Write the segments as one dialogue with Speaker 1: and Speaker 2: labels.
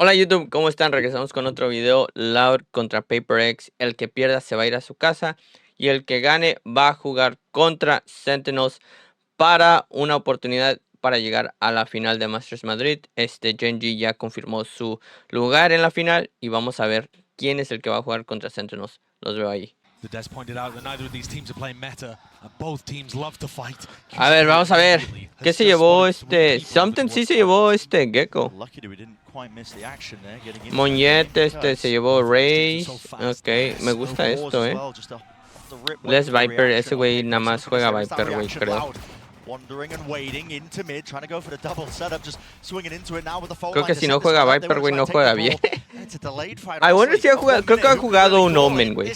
Speaker 1: Hola YouTube, ¿cómo están? Regresamos con otro video. Loud contra PRX. El que pierda se va a ir a su casa y el que gane va a jugar contra Sentinels para una oportunidad para llegar a la final de Masters Madrid. Genji ya confirmó su lugar en la final y vamos a ver quién es el que va a jugar contra Sentinels. Los veo ahí. A ver, vamos a ver. ¿Qué se llevó Something sí se llevó Gecko. Monjet, se llevó Raze. Ok, me gusta esto, Les Viper, ese güey nada más juega Viper, güey, creo. Creo que si no juega Viper, güey, no juega bien. I wonder si ha jugado, creo que ha jugado un Omen, güey.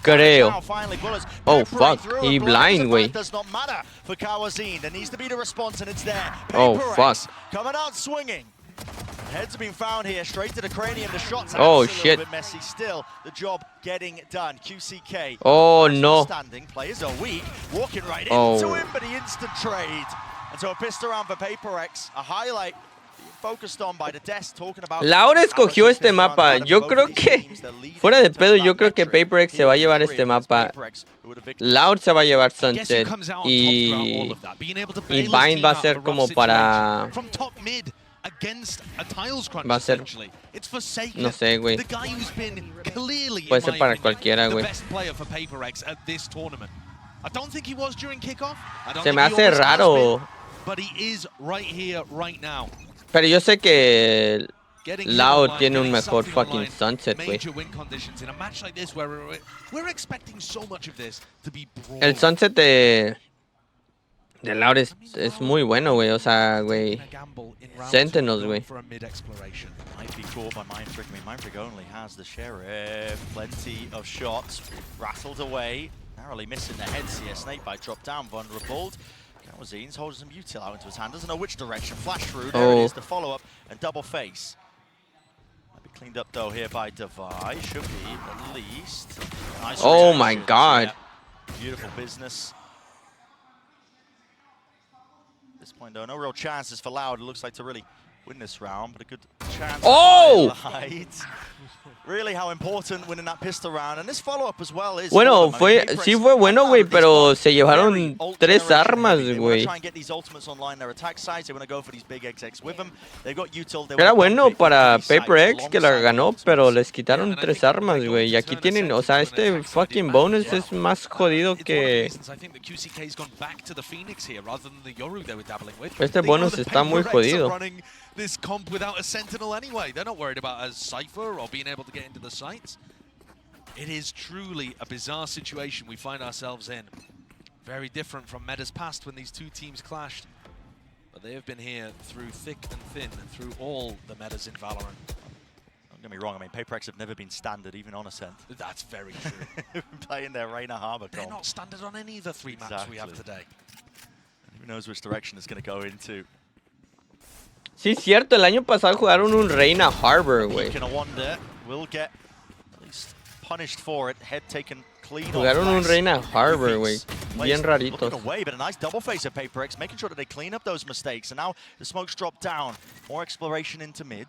Speaker 1: Creo. Oh, fuck. He blind, güey. Oh, fuck.
Speaker 2: Heads have been found here, straight to the cranium. The shots
Speaker 1: oh,
Speaker 2: shit. A little bit messy still. The job getting done. QCK.
Speaker 1: Oh, no.
Speaker 2: Standing. Players are weak. Walking right into him, but the instant trade. And so a pistol round for PRX. A highlight focused on by the desk talking about.
Speaker 1: Laura escogió este mapa. Yo creo que, fuera de pedo, yo creo que PRX se va a llevar este mapa. Loud se va a llevar Sunset. Y Bind va a ser como para... Va a ser, no sé, güey. Puede ser para cualquiera, güey. Se me hace raro. Pero yo sé que Loud tiene un mejor fucking Sunset, güey. El Sunset de Loud es muy bueno, güey. O sea, güey. Sentinels, güey.
Speaker 2: Narrowly missing the heads here. Snakebite dropped down, vulnerable. Zines holds some util out into his hand. Doesn't know which direction. Flash through. There it is. The follow up and double face. Might be cleaned up though here by Devi. Should be at least. Nice
Speaker 1: oh my god.
Speaker 2: Yeah. Beautiful business. At this point though, no real chances for Loud. It looks like to really win this round, but a good chance.
Speaker 1: Oh!
Speaker 2: Really how important winning that pistol round and this follow up as well is.
Speaker 1: Bueno, sí fue bueno, güey, pero se llevaron 3 armas, güey. Era bueno para PRX que la ganó, pero les quitaron 3 armas, güey. Y aquí tienen, o sea, este fucking bonus es más jodido que... Este bonus está muy jodido.
Speaker 3: This comp without a sentinel anyway. They're not worried about a cipher or being able to get into the sites. It is truly a bizarre situation we find ourselves in. Very different from Meta's past when these two teams clashed. But they have been here through thick and thin, through all the metas in Valorant.
Speaker 2: Don't get me wrong, I mean, PRX have never been standard, even on Ascent.
Speaker 3: That's very true.
Speaker 2: Playing their Reina Harbor comp.
Speaker 3: They're not standard on any of the 3 maps we have today.
Speaker 2: And who knows which direction it's going to go into.
Speaker 1: Sí, cierto, el año pasado jugaron un Reina Harbor, güey. Jugaron un Reina Harbor, güey. Bien raritos.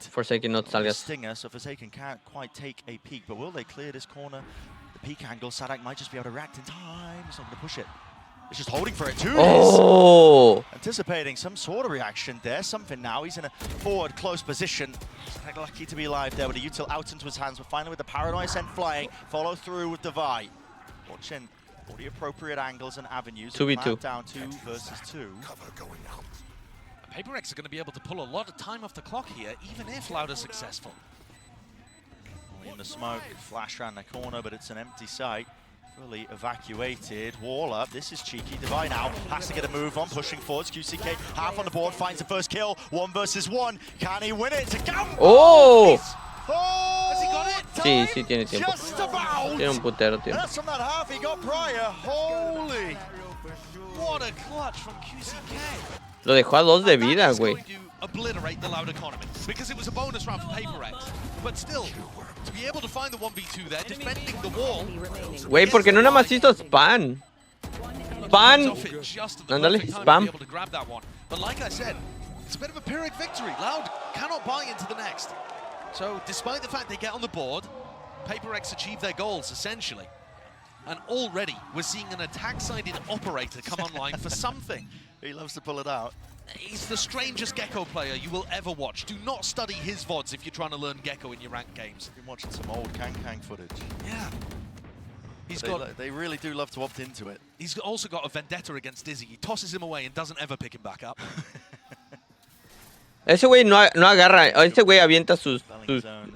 Speaker 1: Forsaken, no salgas.
Speaker 2: Stinger, so Forsaken can't quite take a peek, but will they clear this corner? The peek angle, Sadak might just be able to react in time. He's not going to push it. He's just holding for it too.
Speaker 1: Oh!
Speaker 2: Anticipating some sort of reaction there. Something now. He's in a forward close position. He's lucky to be alive there with a util out into his hands. But finally with the Paranoia Ascent flying. Follow through with Devi. Watching all the appropriate angles and avenues.
Speaker 1: 2v2.
Speaker 2: Down 2 versus 2.
Speaker 3: PRX are going to be able to pull a lot of time off the clock here, even if Loud is successful.
Speaker 2: In the smoke, flash around the corner, but it's an empty site. Fully evacuated. Wall up. This is cheeky. Devi now has to get a move on, pushing forwards. QCK half on the board, finds the first kill. 1 versus 1. Can he win it? It's a gamble.
Speaker 1: Oh!
Speaker 2: Has he got it?
Speaker 1: Sí, sí tiene tiempo.
Speaker 2: Just about.
Speaker 1: Tiene un putero tiempo.
Speaker 2: That's from that half he got prior. Holy.
Speaker 3: What a clutch from QCK.
Speaker 1: Lo dejó a 2 de vida, güey.
Speaker 3: Obliterate the Loud economy because it was a bonus round for PRX, but still to be able to find the 1v2 there, defending the wall.
Speaker 1: Güey, porque no nada más hizo spam. Spam. Ándale, spam.
Speaker 3: But like I said, it's a bit of a Pyrrhic victory. Loud cannot buy into the next. So despite the fact they get on the board, PRX achieve their goals, essentially. And already, we're seeing an attack-sided operator come online for something.
Speaker 2: He loves to pull it out.
Speaker 3: He's the strangest Gecko player you will ever watch. Do not study his VODs if you're trying to learn Gecko in your ranked games.
Speaker 2: I've been watching some old Kang footage.
Speaker 3: Yeah.
Speaker 2: They really do love to opt into it.
Speaker 3: He's also got a vendetta against Dizzy. He tosses him away and doesn't ever pick him back up.
Speaker 1: Ese güey no agarra, ese güey avienta sus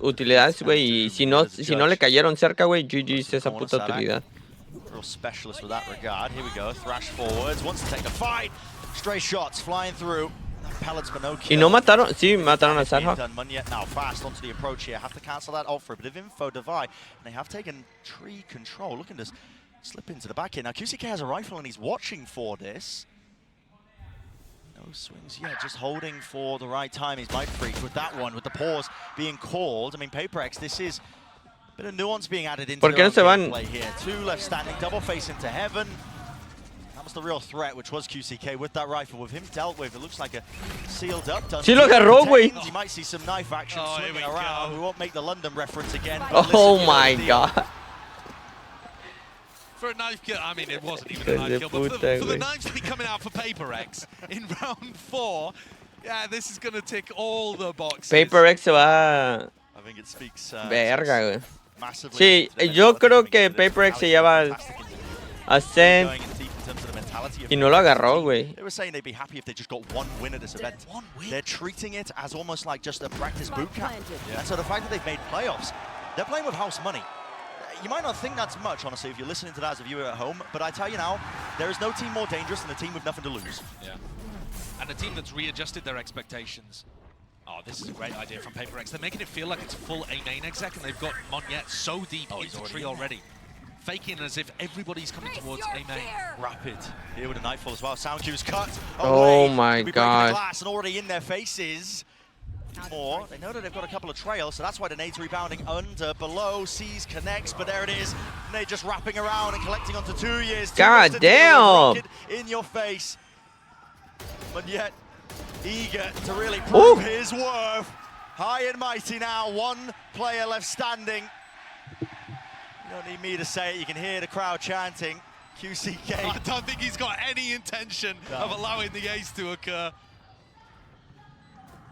Speaker 1: utilidades, güey, y si no le cayeron cerca, güey, GG's esa puta utilidad.
Speaker 2: Real specialist with that regard. Here we go, thrash forwards, wants to take the fight. Stray shots flying through. Pellets for no kill.
Speaker 1: Y no mataron, sí, mataron a Sarhawk.
Speaker 2: Munyet now fast onto the approach here. Have to cancel that off for a bit of info divide. And they have taken tree control. Looking to slip into the back here. Now QCK has a rifle and he's watching for this. No swings yet, just holding for the right time. He's might freak with that one, with the pause being called. I mean, PRX, this is a bit of nuance being added into the gameplay here. Two left standing, double face into heaven. That was the real threat, which was QCK with that rifle. With him dealt with, it looks like a sealed up.
Speaker 1: Sí lo agarró, güey.
Speaker 2: You might see some knife action swinging around. We won't make the London reference again.
Speaker 1: Oh my god.
Speaker 3: For a knife kill, I mean, it wasn't even a knife kill, but for the knives to be coming out for PRX in round 4, yeah, this is going to tick all the boxes.
Speaker 1: PRX se va.
Speaker 2: I think it speaks
Speaker 1: verga, güey.
Speaker 2: massively.
Speaker 1: Sí, yo creo que PRX se lleva Ascent y no lo agarró, güey.
Speaker 2: They were saying they'd be happy if they just got one win at this event. They're treating it as almost like just a practice boot camp. And so the fact that they've made playoffs, they're playing with house money. You might not think that's much, honestly, if you're listening to that as a viewer at home, but I tell you now, there is no team more dangerous than a team with nothing to lose.
Speaker 3: Yeah. And a team that's readjusted their expectations. Oh, this is a great idea from PRX. They're making it feel like it's full A main exec, and they've got Munyet so deep into tree already. Faking as if everybody's coming towards A main.
Speaker 2: Rapid here with a nightfall as well. Sound cue's cut.
Speaker 1: Oh my god.
Speaker 2: Glass and already in their faces. More. They know that they've got a couple of trails, so that's why the nade's rebounding under, below, sees, connects, but there it is. Nade just wrapping around and collecting onto 2 years.
Speaker 1: God damn!
Speaker 2: In your face. But yet, eager to really prove his worth. High and mighty now, one player left standing. You don't need me to say it, you can hear the crowd chanting. QCK.
Speaker 3: I don't think he's got any intention of allowing the ace to occur.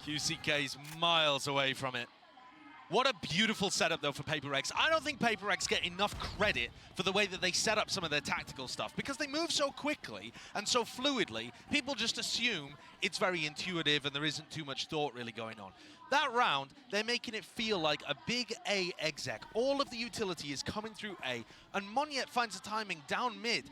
Speaker 3: QCK's miles away from it. What a beautiful setup, though, for PRX. I don't think PRX get enough credit for the way that they set up some of their tactical stuff, because they move so quickly and so fluidly, people just assume it's very intuitive and there isn't too much thought really going on. That round, they're making it feel like a big A exec. All of the utility is coming through A, and Munyet finds the timing down mid.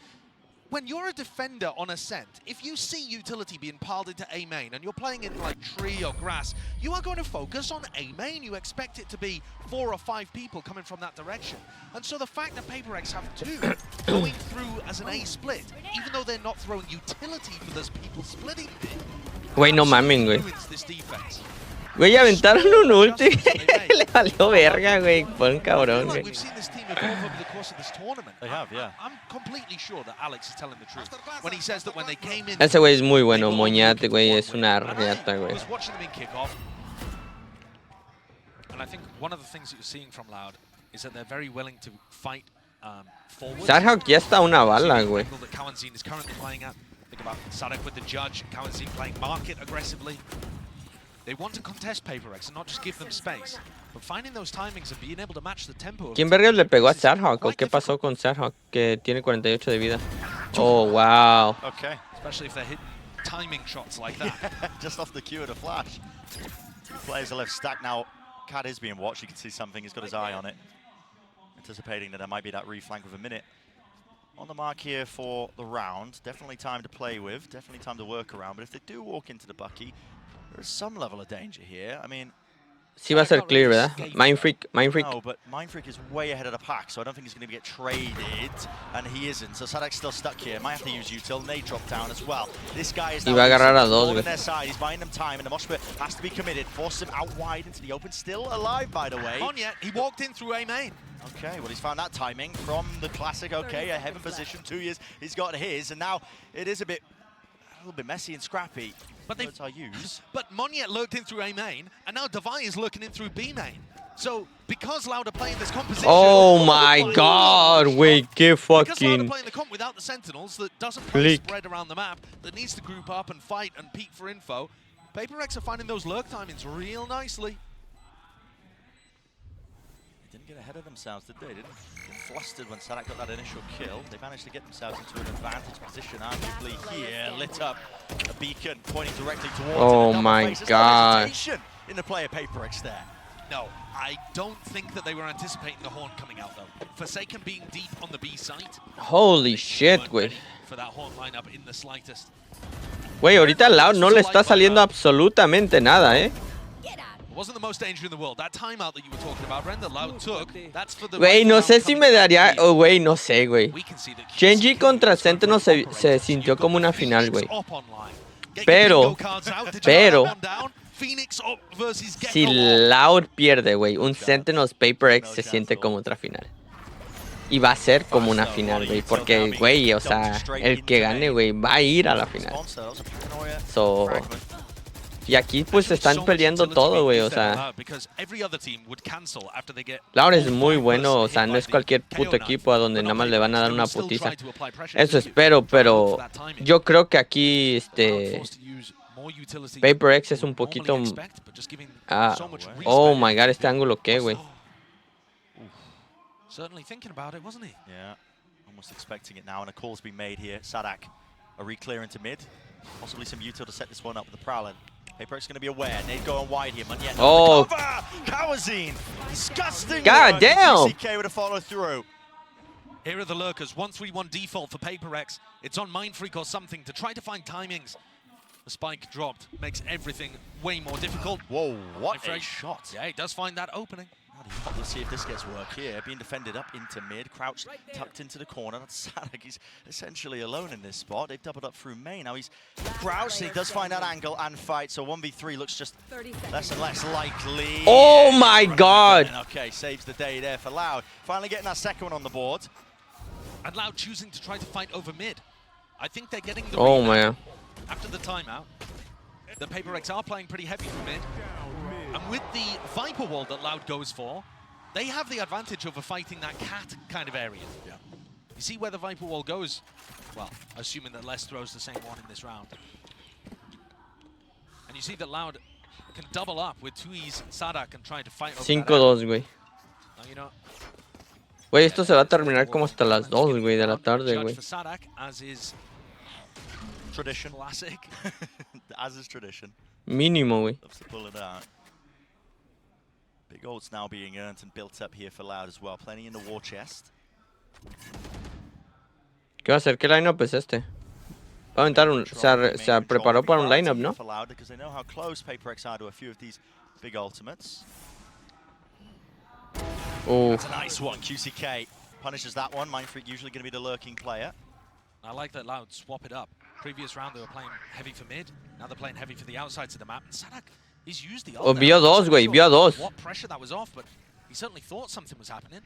Speaker 3: When you're a defender on Ascent, if you see utility being piled into A main and you're playing in like tree or grass, you are going to focus on A main. You expect it to be 4 or 5 people coming from that direction. And so the fact that PRX have 2 going through as an A split, even though they're not throwing utility for those people splitting it,
Speaker 1: Güey, no mamen, güey.
Speaker 3: ruins this defense.
Speaker 1: Güey, aventaron un ulti y le valió verga, güey. Buen cabrón, güey.
Speaker 3: We've seen this team evolve over the course of this tournament.
Speaker 2: They have, yeah.
Speaker 3: I'm completely sure that Alex is telling the truth when he says that when they came in.
Speaker 1: Ese güey es muy bueno. Moñate, güey, es una riata,
Speaker 3: I
Speaker 1: güey.
Speaker 3: was watching them in kickoff, and I think one of the things that you're seeing from Loud is that they're very willing to fight forward.
Speaker 1: Sarhawk ya está una bala, güey.
Speaker 3: That Kawanzin is currently playing at. Think about Sadek with the judge, Kawanzin playing market aggressively. They want to contest PRX and not just give them space, but finding those timings and being able to match the tempo.
Speaker 1: ¿Quién verga le pegó a Sarhawk? ¿O qué pasó con Sarhawk? Que tiene 48 de vida. Oh, wow.
Speaker 2: Okay.
Speaker 3: Especially if they're hitting timing shots like that.
Speaker 2: Just off the cue of the flash. 2 players are left stacked now. Cat is being watched. You can see something. He's got his eye on it. Anticipating that there might be that reflank with a minute on the mark here for the round. Definitely time to play with. Definitely time to work around. But if they do walk into the Bucky, there is some level of danger here. I mean,
Speaker 1: Sí va a ser clear, ¿verdad? Mindfreak.
Speaker 2: no, but Mindfreak is way ahead of the pack, so I don't think he's going to get traded, and he isn't. So Sadek's still stuck here. Might have to use util. Nade drop down as well. This guy is now
Speaker 1: va a agarrar a dos,
Speaker 2: on
Speaker 1: güey.
Speaker 2: their side. He's buying them time, and the mosh pit has to be committed. Force him out wide into the open. Still alive, by the way.
Speaker 3: Munyet, he walked in through A main.
Speaker 2: Okay, well, he's found that timing from the classic. Okay, a heaven position, 2 years. He's got his, and now it is a little bit messy and scrappy.
Speaker 3: But
Speaker 2: Words I use.
Speaker 3: But Monyet lurked in through A main, and now Devi is lurking in through B main. So, because Loud are playing this composition...
Speaker 1: Oh my god, wait, qué
Speaker 3: Because Loud are
Speaker 1: fucking
Speaker 3: playing the comp without the Sentinels that doesn't play spread around the map, that needs to group up and fight and peek for info, PRX are finding those lurk timings real nicely.
Speaker 2: They didn't get ahead of themselves, did they? Didn't get flustered when Sadak got that initial kill. They managed to get themselves into an advantage position, arguably here, lit up a beacon pointing directly towards
Speaker 1: Oh
Speaker 2: it.
Speaker 1: my god.
Speaker 2: In the player PRX there.
Speaker 3: No, I don't think that they were anticipating the horn coming out though. Forsaken being deep on the B site.
Speaker 1: Holy shit,
Speaker 3: weren't
Speaker 1: güey.
Speaker 3: ready for that horn lineup in the slightest.
Speaker 1: Güey, ahorita Loud no le está saliendo absolutamente nada,
Speaker 3: It wasn't the most danger in the world. That timeout that you were talking about, Ren, that Loud took, that's for the...
Speaker 1: Güey, no sé si me daría... Oh, güey, no sé, güey.
Speaker 3: We can see that
Speaker 1: Genji contra Sentinel se sintió como una final, güey. Pero, si Loud pierde, güey, un Sentinels PRX se siente como otra final. Y va a ser como una final, güey, porque, güey, o sea, el que gane, güey, va a ir a la final. So, y aquí pues están peleando todo, güey, o sea. Loud es muy bueno, o sea, no es cualquier puto equipo a donde nada más le van a dar una putiza. Eso espero, pero yo creo que aquí, PRX es un poquito... oh my god, este ángulo, ¿qué, güey?
Speaker 3: Certainly thinking about it, wasn't he?
Speaker 2: Yeah, almost expecting it now, and a call's been made here. Sadak, a re-clear into mid. Possibly some util to set this one up with the Prowler. PRX going to be aware. Nade going wide here. Monyet.
Speaker 1: Oh!
Speaker 2: Kawazine! Disgusting!
Speaker 1: God damn!
Speaker 2: CK with a follow through.
Speaker 3: Here are the lurkers. 1-3-1 default for PRX. It's on Mindfreak or something to try to find timings. The spike dropped. Makes everything way more difficult.
Speaker 2: Whoa, what a shot.
Speaker 3: Yeah, he does find that opening.
Speaker 2: Let's see if this gets work here. Being defended up into mid, crouched, tucked into the corner. That's Sadak. He's essentially alone in this spot. They've doubled up through main. Now he's crouched. He does find that angle and fight. So 1v3 looks just less and less likely.
Speaker 1: Oh my god!
Speaker 2: Okay, saves the day there for Loud. Finally getting that second one on the board.
Speaker 3: And Loud choosing to try to fight over mid. I think they're getting the
Speaker 1: Oh man.
Speaker 3: After the timeout. The PRX are playing pretty heavy for mid. And with the Viper wall that Loud goes for, they have the advantage over fighting that cat kind of area. Yeah. You see where the Viper wall goes? Well, assuming that Les throws the same one in this round. And you see that Loud can double up with Tui's Sadak and trying to fight over
Speaker 1: 5-2, güey.
Speaker 3: Now, you know,
Speaker 1: Güey, esto se va a terminar como hasta las 2, güey, de la tarde, güey.
Speaker 3: for Sadak, as is
Speaker 2: tradition.
Speaker 3: Classic.
Speaker 2: As is tradition.
Speaker 1: Mínimo, güey.
Speaker 2: Loves to pull it out. Big ults now being earned and built up here for Loud as well. Plenty in the war chest.
Speaker 1: ¿Qué va a hacer? ¿Qué lineup es este? Va a aventar un... Se preparó para un lineup, ¿no?
Speaker 2: For Loud because they know how close PRX are to a few of these big ultimates.
Speaker 1: Oh.
Speaker 2: That's a nice one. QCK punishes that one. Mindfreak usually going to be the lurking player.
Speaker 3: I like that Loud swap it up. Previous round they were playing heavy for mid. Now they're playing heavy for the outsides of the map. And Sadak, he's used the ult.
Speaker 1: Oh, vio dos, güey, vio dos.
Speaker 3: What pressure that was off, but he certainly thought something was happening.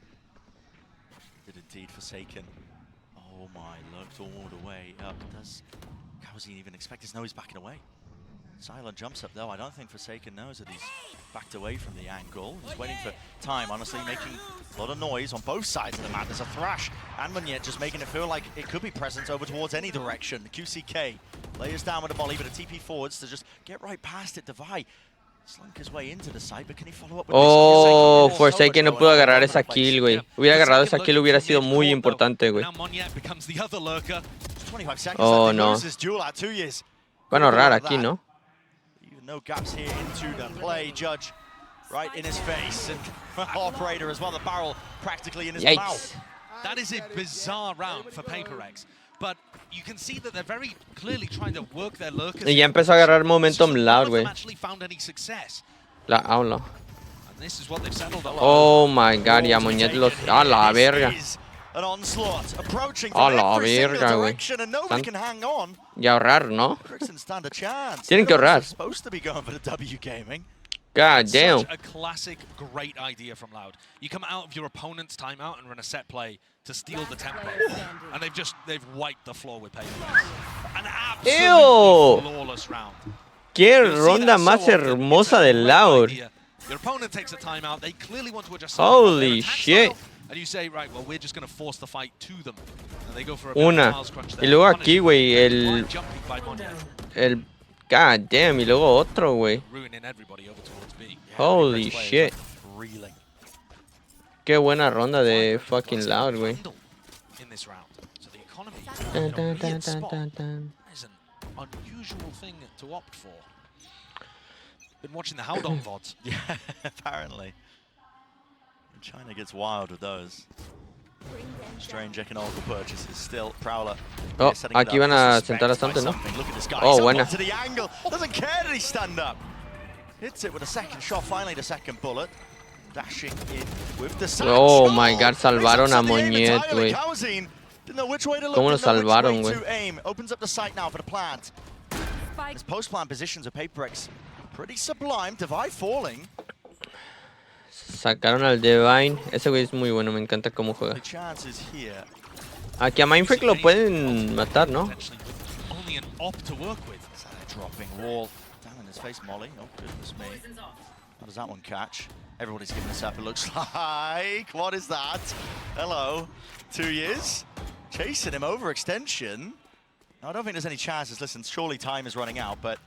Speaker 2: Did indeed Forsaken. Oh my, looked all the way up. Does Kawazine even expect this? No, he's backing away. Silent jumps up though. I don't think Forsaken knows that he's backed away from the angle. He's waiting for time, honestly, making a lot of noise on both sides of the map. There's a Thrash and Monyet just making it feel like it could be present over towards any direction. QCK layers down with a volley, but a TP forwards to just get right past it. Devi slunk his way into the site, but can he follow up with
Speaker 1: Oh,
Speaker 2: this?
Speaker 1: Forsaken no pudo agarrar esa kill, güey. Hubiera agarrado esa kill, hubiera sido muy importante, güey.
Speaker 3: Now Monyet becomes the other lurker.
Speaker 2: 25 seconds
Speaker 1: Oh,
Speaker 2: left.
Speaker 1: no.
Speaker 2: Loses duel at 2 years.
Speaker 1: Van a ahorrar aquí, ¿no?
Speaker 2: Even no gaps here into the play. Judge right in his face. And Operator as well. The barrel practically in his mouth.
Speaker 3: That is a bizarre round for PRX. But you can see that they're very clearly trying to work their lurkers.
Speaker 1: Y ya empezó a agarrar momentum Loud, güey.
Speaker 3: Actually found any success.
Speaker 1: La aula.
Speaker 3: And this is what they've settled on.
Speaker 1: Oh my god, y a Monyet los... A la verga.
Speaker 2: An onslaught approaching
Speaker 1: A
Speaker 2: from
Speaker 1: la
Speaker 2: every single
Speaker 1: verga, güey.
Speaker 2: direction and nobody can hang on.
Speaker 1: Y ahorrar, ¿no?
Speaker 2: Brixton stand a chance.
Speaker 1: Tienen que ahorrar.
Speaker 2: Supposed to be going for the W gaming.
Speaker 1: God damn.
Speaker 3: Such a classic, great idea from Loud. You come out of your opponent's timeout and run a set play to steal the tempo, and they've wiped the floor with PRX. An absolutely
Speaker 1: ¡Ew!
Speaker 3: flawless round.
Speaker 1: ¡Qué
Speaker 3: You'll see
Speaker 1: ronda
Speaker 3: that so
Speaker 1: más
Speaker 3: often.
Speaker 1: hermosa
Speaker 3: It's a
Speaker 1: de
Speaker 3: great
Speaker 1: Loud!
Speaker 3: idea. Your opponent takes a timeout. They clearly want to adjust
Speaker 1: Holy shit.
Speaker 3: And you say, right, well, we're just going to force the fight to them. And they go for a
Speaker 1: Una.
Speaker 3: miles crunch
Speaker 1: Y
Speaker 3: there.
Speaker 1: luego
Speaker 3: Punish
Speaker 1: aquí, güey,
Speaker 3: blind jumping by Monya.
Speaker 1: el... God damn, y luego otro, güey.
Speaker 3: Ruining everybody over towards B.
Speaker 1: Holy shit.
Speaker 2: Reeling.
Speaker 1: Qué buena ronda de fucking Loud, güey.
Speaker 3: In this round. So the economy
Speaker 1: Dun,
Speaker 3: in a
Speaker 1: dun, dun,
Speaker 3: weird
Speaker 1: dun,
Speaker 3: spot
Speaker 1: dun, dun.
Speaker 3: is an unusual thing to opt for. Been watching the Howdong VODs.
Speaker 2: Yeah, apparently. China gets wild with those. Strange economical purchases. Still, Prowler.
Speaker 1: Oh,
Speaker 2: setting it
Speaker 1: aquí
Speaker 2: up.
Speaker 1: van a
Speaker 2: Disrespect
Speaker 1: sentar a
Speaker 2: by
Speaker 1: Something, ¿no?
Speaker 2: something. Look at this guy.
Speaker 1: Oh,
Speaker 2: He's
Speaker 1: buena.
Speaker 2: up to the angle. Doesn't care that he stand up. Hits it with a second shot. Finally, the second bullet. Dashing in with the second
Speaker 1: Oh
Speaker 2: shot.
Speaker 1: my God, salvaron a Moñet, güey.
Speaker 2: Didn't know which way to look.
Speaker 1: ¿Cómo lo
Speaker 2: Didn't know which
Speaker 1: salvaron,
Speaker 2: way
Speaker 1: güey?
Speaker 2: to aim. Opens up the sight now for the plant. His post-plant positions of PRX pretty sublime. Divide falling.
Speaker 1: Sacaron al Divine. Ese güey es muy bueno, me encanta cómo juega.
Speaker 2: The chances here.
Speaker 1: Aquí a Mindfreak lo pueden matar, ¿no?
Speaker 3: Only an op to work with.
Speaker 2: Dropping wall down in his face, Molly. Oh goodness me. How does that one catch? Everybody's giving this up, it looks like. What is that? Hello. 2 years. Chasing him over extension. No, I don't think there's any chances. Listen, surely time is running out, but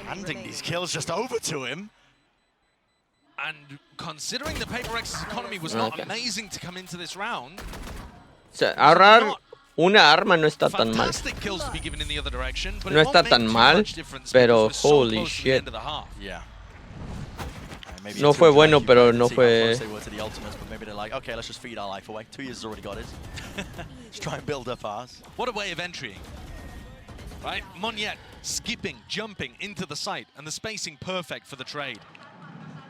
Speaker 2: handing these kills just over to him.
Speaker 3: And considering the PRX's economy was not amazing to come into this round,
Speaker 1: O sea, ahorrar una arma no está tan mal.
Speaker 3: fantastic kills to be given in the other direction, but
Speaker 1: No
Speaker 3: it
Speaker 1: está
Speaker 3: won't
Speaker 1: tan
Speaker 3: make too
Speaker 1: mal,
Speaker 3: much difference
Speaker 1: pero
Speaker 3: because we're so
Speaker 1: holy
Speaker 3: close to the
Speaker 1: shit.
Speaker 3: end of the half.
Speaker 2: Yeah. Maybe
Speaker 1: No
Speaker 2: it's
Speaker 1: fue
Speaker 2: too
Speaker 1: bueno,
Speaker 2: late.
Speaker 1: pero
Speaker 2: You
Speaker 1: no
Speaker 2: can see how
Speaker 1: fue-
Speaker 2: close they were to the ultimates, but maybe they're like, okay, let's just feed our life away. 2 years has already got it. Let's try and build up ours.
Speaker 3: What a way of entering. Right? Moñet skipping, jumping into the site, and the spacing perfect for the trade.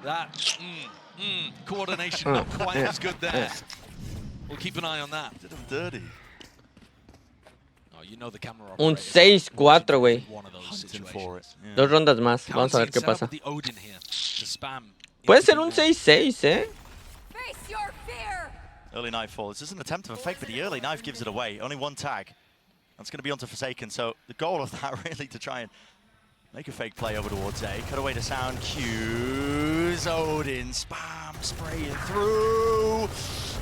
Speaker 3: That, coordination not quite as good there. We'll keep an eye on that.
Speaker 2: Did him dirty.
Speaker 3: Oh, you know the camera
Speaker 1: Un
Speaker 3: operator
Speaker 1: 6-4, güey.
Speaker 3: one of those
Speaker 2: Hunting for it.
Speaker 3: situations.
Speaker 2: Yeah.
Speaker 1: 2 rondas más. Vamos a ver qué
Speaker 3: Set up
Speaker 1: pasa.
Speaker 3: the Odin here to spam
Speaker 1: Puede
Speaker 3: into
Speaker 1: ser
Speaker 3: the
Speaker 1: un
Speaker 3: wall.
Speaker 1: 6-6, ¿eh?
Speaker 4: Face your fear!
Speaker 2: Early Nightfall. This is an attempt of a fake, but the early knife gives it away. Only one tag. That's going to be onto Forsaken. So the goal of that really to try and make a fake play over towards A. Cut away to sound cues. Odin spam spraying through.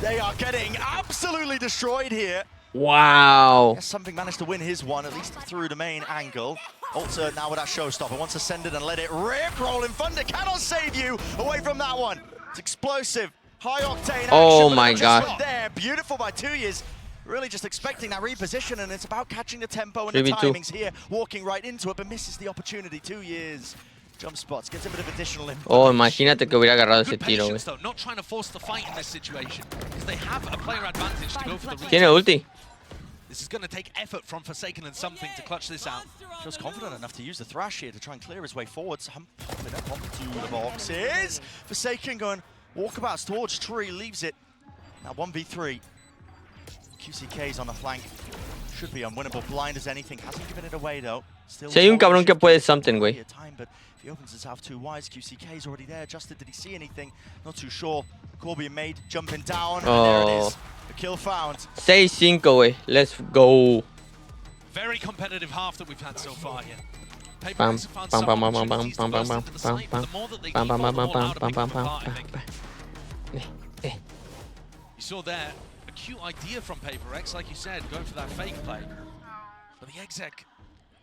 Speaker 2: They are getting absolutely destroyed here.
Speaker 1: Wow.
Speaker 2: Yes, something managed to win his one, at least through the main angle. Alter now with that showstopper. Wants to send it and let it rip. Rolling Thunder cannot save you away from that one. It's explosive. High octane action.
Speaker 1: Oh
Speaker 2: but
Speaker 1: my
Speaker 2: it just
Speaker 1: God.
Speaker 2: went there. Beautiful by 2 years. Really just expecting that reposition, and it's about catching the tempo and the
Speaker 1: 3v2.
Speaker 2: timings here. Walking right into it, but misses the opportunity. 2 years. Jump spots, gets a bit of additional input.
Speaker 1: Oh, imagínate que hubiera agarrado ese
Speaker 3: Good
Speaker 1: tiro,
Speaker 3: patience,
Speaker 1: güey.
Speaker 3: though, not trying to force the fight in this situation, because they have a player advantage to go for the retake.
Speaker 1: Tiene ulti.
Speaker 3: This is going to take effort from Forsaken and something to clutch this out.
Speaker 2: Feels confident enough to use the Thrash here to try and clear his way forward. So I'm popping up onto the boxes. Forsaken going walkabouts towards Tree, leaves it. Now 1v3. QCK's on the flank. Should be unwinnable. Blind as anything. Hasn't given it away though. Still
Speaker 1: Si hay un cabrón que puede something, güey.
Speaker 2: time, but if he opens himself too wise, QCK's already there. Justin, did he see anything? Not too sure. Call being made, jumping down, and there it
Speaker 1: Oh.
Speaker 2: is. The kill found.
Speaker 1: 6-5, güey. Let's go.
Speaker 3: Very competitive half that we've had so far here.
Speaker 1: Pam,
Speaker 3: PRX have found
Speaker 1: pam,
Speaker 3: some
Speaker 1: pam, pam, pam,
Speaker 3: opportunities
Speaker 1: pam,
Speaker 3: to
Speaker 1: pam,
Speaker 3: burst
Speaker 1: pam,
Speaker 3: into the
Speaker 1: pam,
Speaker 3: site,
Speaker 1: pam,
Speaker 3: but the more that they
Speaker 1: pam,
Speaker 3: keep
Speaker 1: pam,
Speaker 3: all the
Speaker 1: pam,
Speaker 3: more
Speaker 1: pam,
Speaker 3: out of
Speaker 1: pam,
Speaker 3: picking
Speaker 1: pam,
Speaker 3: them
Speaker 1: pam,
Speaker 3: apart, I
Speaker 1: pam,
Speaker 3: think.
Speaker 1: Eh.
Speaker 3: You saw there a cute idea from PRX, like you said, going for that fake play. But the exec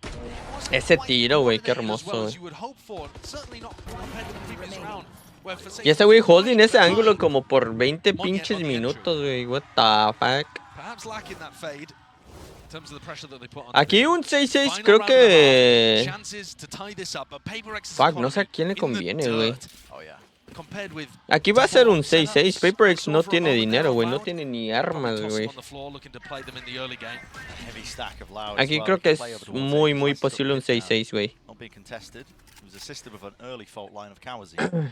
Speaker 3: wasn't
Speaker 1: Ese
Speaker 3: quite
Speaker 1: tiro, güey, qué
Speaker 3: coordinated as well
Speaker 1: hermoso,
Speaker 3: as
Speaker 1: güey.
Speaker 3: you would hope for. Certainly not compared to the previous round, where Forsaken
Speaker 1: Y ese güey
Speaker 3: was
Speaker 1: holding
Speaker 3: right
Speaker 1: ese
Speaker 3: at the
Speaker 1: ángulo
Speaker 3: time.
Speaker 1: como por 20
Speaker 3: Moñet
Speaker 1: pinches
Speaker 3: on the entry.
Speaker 1: minutos, güey. What the fuck.
Speaker 3: Perhaps lacking that fade in terms of the pressure that they put on.
Speaker 1: Aquí un 6-6
Speaker 3: Final
Speaker 1: creo
Speaker 3: round and a
Speaker 1: que...
Speaker 3: half. Chances to tie this up, but PRX's
Speaker 1: Fuck, no sé a
Speaker 3: economy
Speaker 1: quién le
Speaker 3: in the
Speaker 1: conviene, güey.
Speaker 3: dirt.
Speaker 2: Oh yeah.
Speaker 3: Compared with
Speaker 1: Aquí va a ser un
Speaker 3: double
Speaker 1: 6-6.
Speaker 3: setups,
Speaker 1: PRX
Speaker 3: we
Speaker 1: no
Speaker 3: saw for a
Speaker 1: tiene
Speaker 3: moment
Speaker 1: dinero,
Speaker 3: there
Speaker 1: güey.
Speaker 3: on
Speaker 1: No
Speaker 3: Loud.
Speaker 1: tiene ni
Speaker 3: Probably
Speaker 1: armas,
Speaker 3: toss
Speaker 1: güey.
Speaker 3: them on the floor, looking to play them in the early game.
Speaker 2: Heavy stack of Loud.
Speaker 1: Aquí creo que es muy, muy posible un 6-6, güey.
Speaker 2: Not being contested. He was assisted with an early fault line of Kawazine.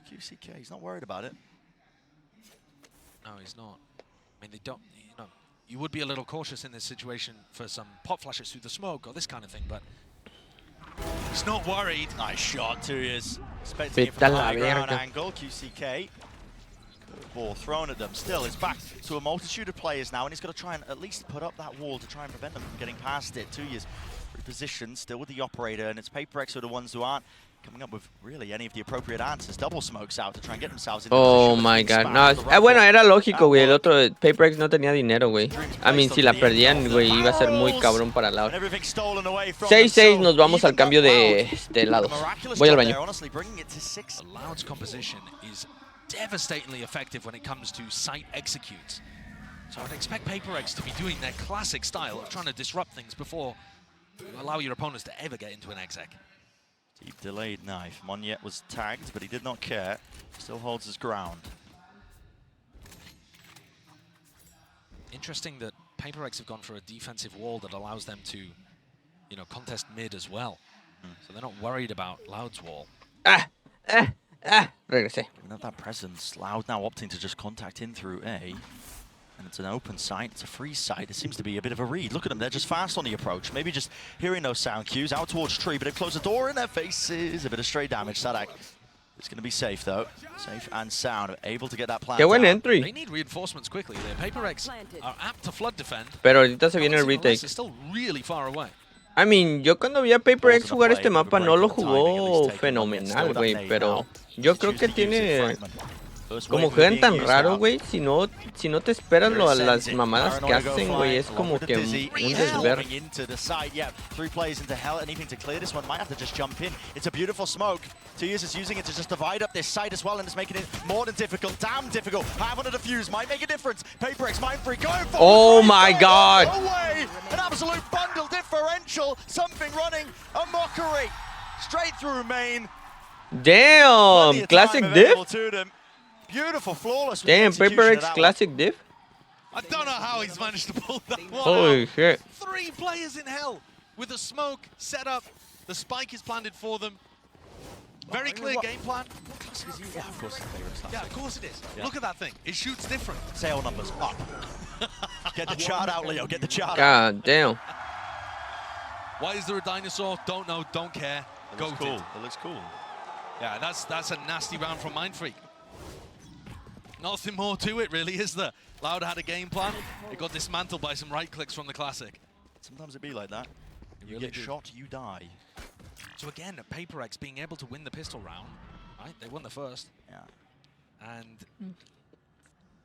Speaker 2: QCK, he's not worried about it.
Speaker 3: No, he's not. I mean, they don't, you know, you would be a little cautious in this situation for some pop flashes through the smoke or this kind of thing, but he's not worried.
Speaker 2: Nice shot, 2 years. Expecting it
Speaker 1: Vete
Speaker 2: from
Speaker 1: a
Speaker 2: the
Speaker 1: la
Speaker 2: high ground
Speaker 1: verga.
Speaker 2: angle. QCK Ball thrown at them. Still, it's back to a multitude of players now, and he's got to try and at least put up that wall to try and prevent them from getting past it. 2 years repositioned, still with the operator, and it's PRX who are the ones who aren't coming up with really any of the appropriate answers. Double smokes out to try and get themselves into
Speaker 1: Oh
Speaker 2: position.
Speaker 1: my god. No, bueno, era lógico, güey. El otro PRX no tenía dinero, güey. I mean, si la perdían, güey, iba a ser muy cabrón para Loud. 6-6, nos vamos al cambio de lados. Voy al baño.
Speaker 3: Loud's composition is devastatingly effective when it comes to site executes. So I'd expect PRX to be doing their classic style of trying to disrupt things before you allow your opponents to ever get into an exec.
Speaker 2: Deep delayed knife. Monyet was tagged, but he did not care. Still holds his ground.
Speaker 3: Interesting that PRX have gone for a defensive wall that allows them to, you know, contest mid as well. So they're not worried about Loud's wall.
Speaker 1: Regresé.
Speaker 2: Giving up that presence. Loud now opting to just contact in through A. And it's an open site, it's a free site. It seems to be a bit of a read. Look at them, they're just fast on the approach. Maybe just hearing those sound cues out towards tree, but it closed the door in their faces. A bit of stray damage. Sadak is going to be safe though. Safe and sound. Able to get that plant.
Speaker 1: Qué buen
Speaker 2: down.
Speaker 1: entry.
Speaker 3: They need reinforcements quickly. Their PRX are apt to flood defend.
Speaker 1: Pero ahorita se viene el retake.
Speaker 3: It's still really far away.
Speaker 1: I mean, yo cuando vi a PRX jugar este mapa no lo jugó fenomenal, güey, pero yo creo que tiene... Como juegan tan raro, güey, si no te esperas las mamadas que hacen, güey, es como que un desver.
Speaker 2: 3 players into hell, anything to clear this one might have to just jump in. It's a beautiful smoke. 2 years is using it to just divide up this site as well, and it's making it more than difficult. Damn difficult. 500 defuse might make a difference. PRX mind free going for.
Speaker 1: Oh my god.
Speaker 2: Away. An absolute bundle differential. Something running a mockery. Straight through main.
Speaker 1: Damn, classic diff.
Speaker 2: Beautiful, flawless.
Speaker 1: Damn, PRX classic diff.
Speaker 3: I don't know how he's managed to pull that one
Speaker 1: Holy
Speaker 3: out.
Speaker 1: shit.
Speaker 3: 3 players in hell with a smoke set up. The spike is planted for them. Very clear game plan.
Speaker 2: Yeah, of course.
Speaker 3: Yeah, of course it is.
Speaker 2: Yeah.
Speaker 3: Look at that thing. It shoots different.
Speaker 2: Sale numbers up. Get the chart out, Leo. Get the chart out.
Speaker 1: God damn.
Speaker 3: Why is there a dinosaur? Don't know. Don't care.
Speaker 2: It looks cool. It looks cool.
Speaker 3: Yeah, that's a nasty round from Mindfreak. Nothing more to it, really, is there? Loud had a game plan. It got dismantled by some right clicks from the Classic.
Speaker 2: Sometimes it be like that. You
Speaker 3: really
Speaker 2: get shot, you die.
Speaker 3: So again, PRX being able to win the pistol round, right? They won the first.
Speaker 2: Yeah.
Speaker 3: And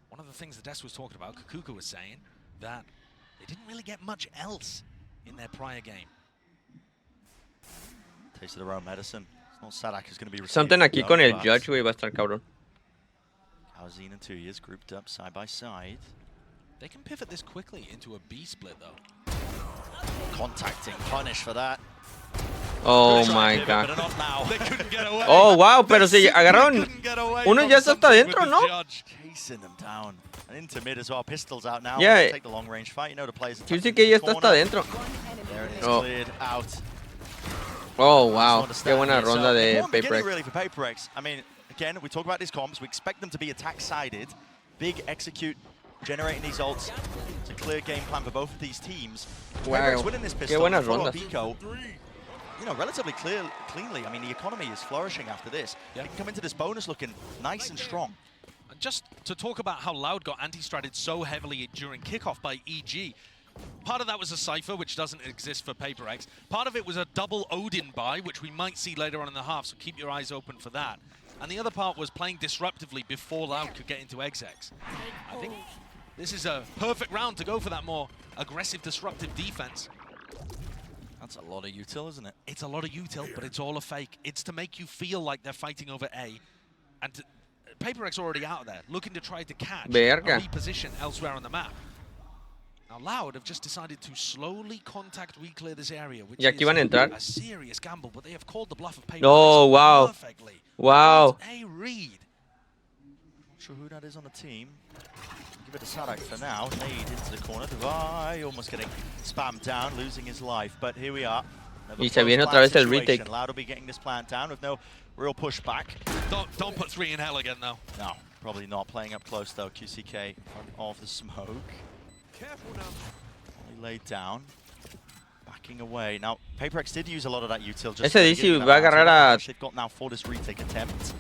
Speaker 3: one of the things the desk was talking about, Kukuka was saying, that they didn't really get much else in their prior game.
Speaker 2: Taste of their own medicine. It's not Sadak is going to be
Speaker 1: Something aquí con el Judge, güey, va a estar cabrón.
Speaker 2: Calzine and 2 years grouped up side by side.
Speaker 3: They can pivot this quickly into a B split, though.
Speaker 2: Contacting, punish for that.
Speaker 1: Oh my god.
Speaker 3: They couldn't get away.
Speaker 1: Oh wow, pero se agarraron. Uno ya está hasta adentro, ¿no?
Speaker 2: Chasing them down. And into mid as well. Pistols out now.
Speaker 1: Yeah.
Speaker 2: Take the long range fight. You know the players.
Speaker 1: Sí, que ya está hasta adentro.
Speaker 2: There it is,
Speaker 1: Oh.
Speaker 2: cleared out.
Speaker 1: Oh wow, qué buena ronda de PRX.
Speaker 2: Really for PRX. I mean, again, we talk about these comps. We expect them to be attack-sided. Big execute, generating these ults. It's a clear game plan for both of these teams.
Speaker 1: Wow,
Speaker 2: PRX winning this pistol.
Speaker 1: qué buenas
Speaker 2: follow-up
Speaker 1: rondas.
Speaker 2: eco, you know, relatively cleanly. I mean, the economy is flourishing after this.
Speaker 3: Yeah.
Speaker 2: They can come into this bonus looking nice and strong.
Speaker 3: And just to talk about how Loud got anti-stratted so heavily during kickoff by EG, part of that was a Cypher, which doesn't exist for PRX. Part of it was a double Odin buy, which we might see later on in the half, so keep your eyes open for that. And the other part was playing disruptively before Loud could get into execs. I think this is a perfect round to go for that more aggressive, disruptive defense.
Speaker 2: That's a lot of util, isn't it?
Speaker 3: It's a lot of util, but it's all a fake. It's to make you feel like they're fighting over A. And PRX already out there, looking to try to catch
Speaker 1: Verga.
Speaker 3: a reposition elsewhere on the map. Now Loud have just decided to slowly contact re-clear this area, which
Speaker 1: Y aquí van a
Speaker 3: is
Speaker 1: entrar.
Speaker 3: a serious gamble, but they have called the bluff of PRX
Speaker 1: Oh, wow.
Speaker 3: perfectly.
Speaker 1: Wow.
Speaker 3: What a read.
Speaker 2: Not sure who that is on the team. Give it to Sadak for now. Nade into the corner. Devay almost getting spammed down, losing his life. But here we are.
Speaker 1: Y se viene otra vez el retake.
Speaker 2: Loud will be getting this plant down with no real pushback.
Speaker 3: Don't put 3 in hell again, though.
Speaker 2: No, probably not. Playing up close though. QCK in front of the smoke.
Speaker 3: Careful now.
Speaker 2: Only laid down. Backing away. Now, PRX did use a lot of that util. Just
Speaker 1: Ese DC va a agarrar a...
Speaker 2: they've got now for this retake attempt.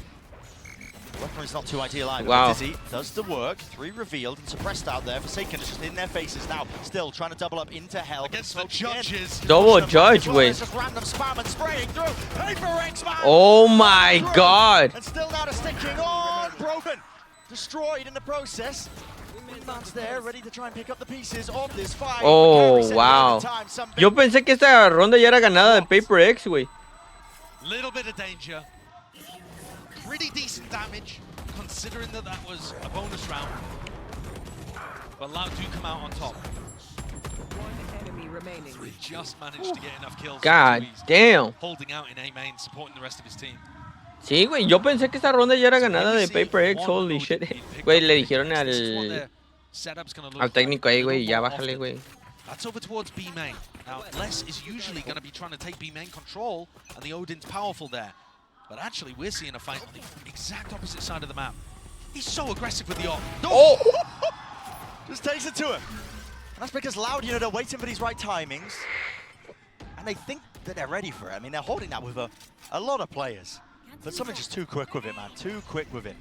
Speaker 2: Weaponry's not too ideal either.
Speaker 1: Wow.
Speaker 2: Dizzy does the work. 3 revealed and suppressed out there. Forsaken is just in their faces now. Still trying to double up into hell.
Speaker 3: Against the judges.
Speaker 1: Double judge, wait.
Speaker 2: Just random spam and spraying through. PRX, man.
Speaker 1: Oh my god.
Speaker 2: And still now sticking on. Broken. Destroyed in the process. Man's there, ready to try and pick up the pieces of this fight.
Speaker 1: Oh, wow. Yo pensé que esta ronda ya era ganada de PRX, güey.
Speaker 3: Little bit of danger. Pretty decent damage, considering that that was a bonus round. But Loud do come out on top.
Speaker 4: One enemy remaining.
Speaker 3: He just managed to get enough kills.
Speaker 1: God damn.
Speaker 3: Holding out in A main, supporting the rest of his team.
Speaker 1: Sí, güey, yo pensé que esta ronda ya era ganada de PRX, holy shit. Güey, le dijeron al técnico ahí, güey, ya bájale, güey.
Speaker 3: That's over towards B main. Now, Les is usually going to be trying to take B main control, and the Odin's powerful there. But actually, we're seeing a fight on the exact opposite side of the map. He's so aggressive with the op.
Speaker 2: Oh! Just takes it to him. And that's because Loud, you know, they're waiting for these right timings. And they think that they're ready for it. I mean, they're holding that with a lot of players. But something just too quick with it, man. Too quick with it.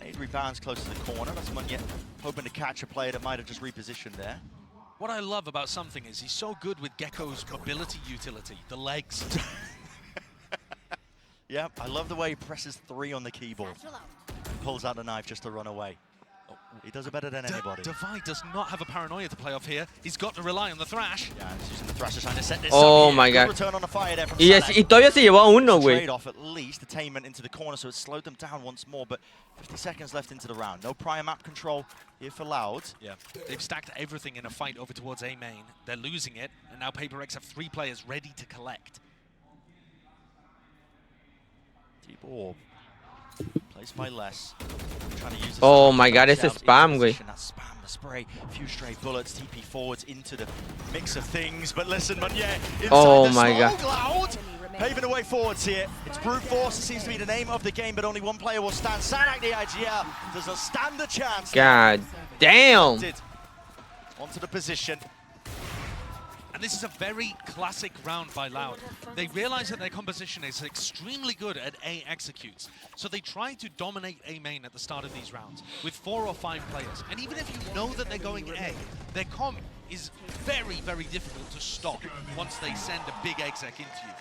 Speaker 2: 8 rebounds close to the corner. That's Munyet hoping to catch a player that might have just repositioned there.
Speaker 3: What I love about something is he's so good with Gecko's mobility utility, the legs.
Speaker 2: Yeah, I love the way he presses 3 on the keyboard. And pulls out the knife just to run away. Oh, he does it better than anybody.
Speaker 3: Divide does not have a paranoia to play off here. He's got to rely on the Thrash.
Speaker 2: Yeah, he's using the Thrash to try to set this
Speaker 1: Oh
Speaker 2: up.
Speaker 1: my god.
Speaker 2: Return on the fire there from
Speaker 1: Y todavía se llevó a uno, güey.
Speaker 2: Trade-off at least, attainment into the corner, so it slowed them down once more, but 50 seconds left into the round. No prior map control here for Loud.
Speaker 3: Yeah, they've stacked everything in a fight over towards A main. They're losing it, and now PRX have 3 players ready to collect.
Speaker 2: Deep orb. Placed by Les. Trying to use
Speaker 1: Oh my god, ese spam, güey.
Speaker 2: That spam, the spray, a few stray bullets, TP forwards into the mix of things. But listen, Munyet, inside
Speaker 1: Oh
Speaker 2: the
Speaker 1: my
Speaker 2: smoke,
Speaker 1: god.
Speaker 2: Loud, paving the way forwards here. It's brute force, it seems to be the name of the game, but only one player will stand. Sanak, the IGL, does not stand a chance.
Speaker 1: God damn.
Speaker 2: Onto the position.
Speaker 3: And this is a very classic round by Loud. They realize that their composition is extremely good at A executes. So they try to dominate A main at the start of these rounds with 4 or 5 players. And even if you know that they're going A, their comp is very, very difficult to stop once they send a big exec into you.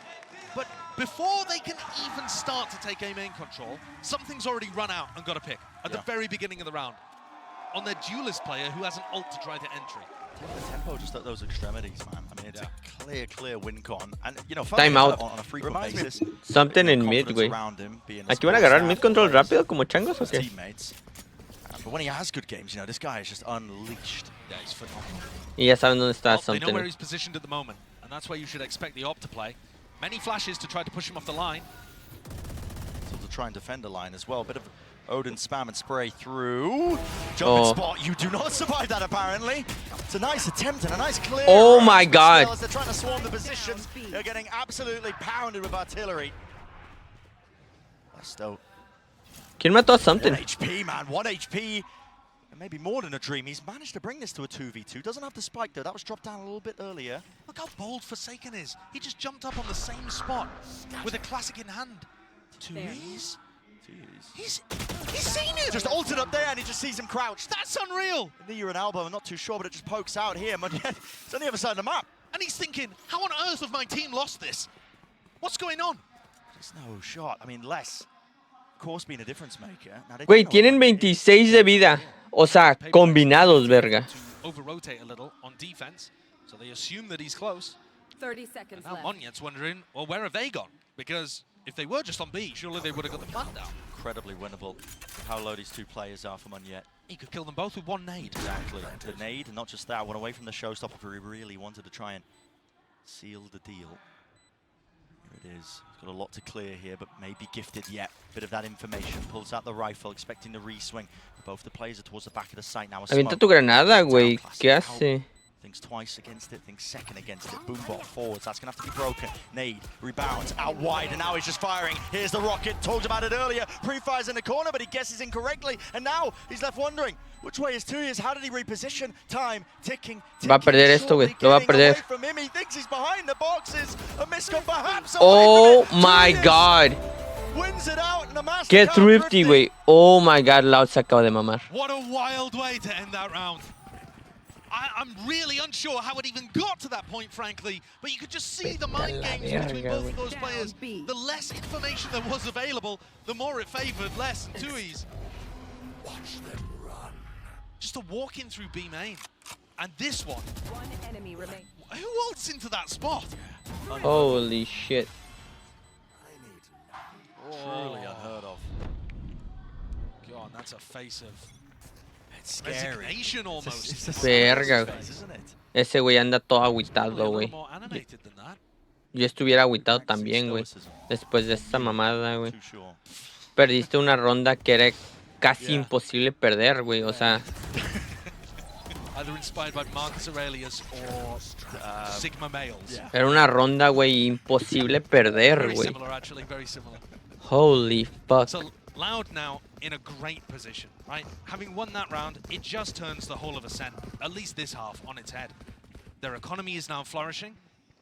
Speaker 3: But before they can even start to take A main control, something's already run out and got a pick at the very beginning of the round on their duelist player who has an ult to try to entry.
Speaker 2: The tempo just at those extremities, man. I mean, it's a clear win con. And, you know,
Speaker 1: Time out.
Speaker 2: on a frequent basis.
Speaker 1: Something in mid, güey. Aquí van a agarrar mid control rápido como changos o qué?
Speaker 2: Teammates. But when he has good games, you know, this guy is just unleashed.
Speaker 3: Yeah, he's phenomenal.
Speaker 1: Y ya saben dónde está
Speaker 3: They know where
Speaker 1: Something.
Speaker 3: he's positioned at the moment, and that's where you should expect the op to play. Many flashes to try to push him off the line.
Speaker 2: So to try and defend the line as well. Bit of Odin spam and spray through. Jumping spot. You do not survive that, apparently. It's a nice attempt and a nice clear.
Speaker 1: Oh my god.
Speaker 2: As they're trying to swarm the positions, they're getting absolutely pounded with artillery. Lesto.
Speaker 1: ¿Quién mató a
Speaker 2: 1
Speaker 1: Something?
Speaker 2: HP, man. 1 HP. And maybe more than a dream. He's managed to bring this to a 2v2. Doesn't have the spike, though. That was dropped down a little bit earlier.
Speaker 3: Look how bold Forsaken is. He just jumped up on the same spot with a classic in hand. 2Es? He's seen it!
Speaker 2: Just altered up there and he just sees him crouched.
Speaker 3: That's unreal!
Speaker 2: Knee or an elbow, I'm not too sure, but it just pokes out here. But yet, it's on the other side of the map.
Speaker 3: And he's thinking, how on earth have my team lost this? What's going on?
Speaker 2: Just no shot. I mean, Les, of course, being a difference maker. Now, they
Speaker 1: Güey,
Speaker 2: don't know
Speaker 1: tienen
Speaker 2: what they
Speaker 1: 26 de vida. O sea, combinados, verga.
Speaker 3: To over-rotate a little on defense, so they assume that he's close.
Speaker 4: 30 seconds
Speaker 3: Now
Speaker 4: left.
Speaker 3: Monyet's wondering, well, where have they gone? Because if they were just on B, surely they would have got the plant down.
Speaker 2: Incredibly winnable with how low these 2 players are for Munyet.
Speaker 3: He could kill them both with 1 nade.
Speaker 2: Exactly. The nade, and not just that, went away from the showstopper, but he really wanted to try and seal the deal. Here it is. He's got a lot to clear here, but maybe gifted yet. Bit of that information. Pulls out the rifle, expecting the re-swing. Both the players are towards the back of the site now.
Speaker 1: Avienta tu granada, güey. ¿Qué hace?
Speaker 2: Thinks twice against it, thinks second against it. Boombot forwards, that's going to have to be broken. Nade, rebounds, out wide, and now he's just firing. Here's the rocket, talked about it earlier. Pre-fires in the corner, but he guesses incorrectly. And now he's left wondering, which way is 2Es? How did he reposition? Time, ticking.
Speaker 1: Va a perder esto, güey. Lo va a perder.
Speaker 2: From him. He thinks he's behind the boxes. A miscon perhaps.
Speaker 1: Oh my god.
Speaker 2: Wins it out, and the
Speaker 1: Qué
Speaker 2: Mastercard
Speaker 1: thrifty, güey. Oh my god, Loud se acaba de mamar.
Speaker 3: What a wild way to end that round. I'm really unsure how it even got to that point, frankly, but you could just see the mind games between both of those players. The less information there was available, the more it favored Les and Tui's.
Speaker 5: Watch them run.
Speaker 3: Just a walk in through B main. And this one,
Speaker 4: One enemy remaining.
Speaker 3: who ults into that spot?
Speaker 1: Holy shit.
Speaker 2: Truly unheard of.
Speaker 3: God, that's a face of
Speaker 2: It's scary.
Speaker 3: resignation almost.
Speaker 2: It's a
Speaker 1: Verga,
Speaker 2: face, isn't it?
Speaker 1: Ese güey anda todo
Speaker 3: Probably
Speaker 1: agüitado,
Speaker 3: a little
Speaker 1: güey.
Speaker 3: more animated than that.
Speaker 1: Yo estuviera agüitado
Speaker 2: Practicing
Speaker 1: también, güey.
Speaker 2: stoicism.
Speaker 1: Después de esta mamada, güey.
Speaker 2: Too sure.
Speaker 1: Perdiste una ronda que era casi
Speaker 2: Yeah.
Speaker 1: imposible perder, güey. O sea,
Speaker 3: Either inspired by Marcus Aurelius or Sigma Males.
Speaker 2: yeah.
Speaker 1: era una ronda, güey, imposible perder,
Speaker 3: Very
Speaker 1: güey.
Speaker 3: similar, actually, very similar.
Speaker 1: Holy fuck.
Speaker 3: So Loud now in a great position, right? Having won that round, it just turns the whole of Ascent, at least this half, on its head. Their economy is now flourishing,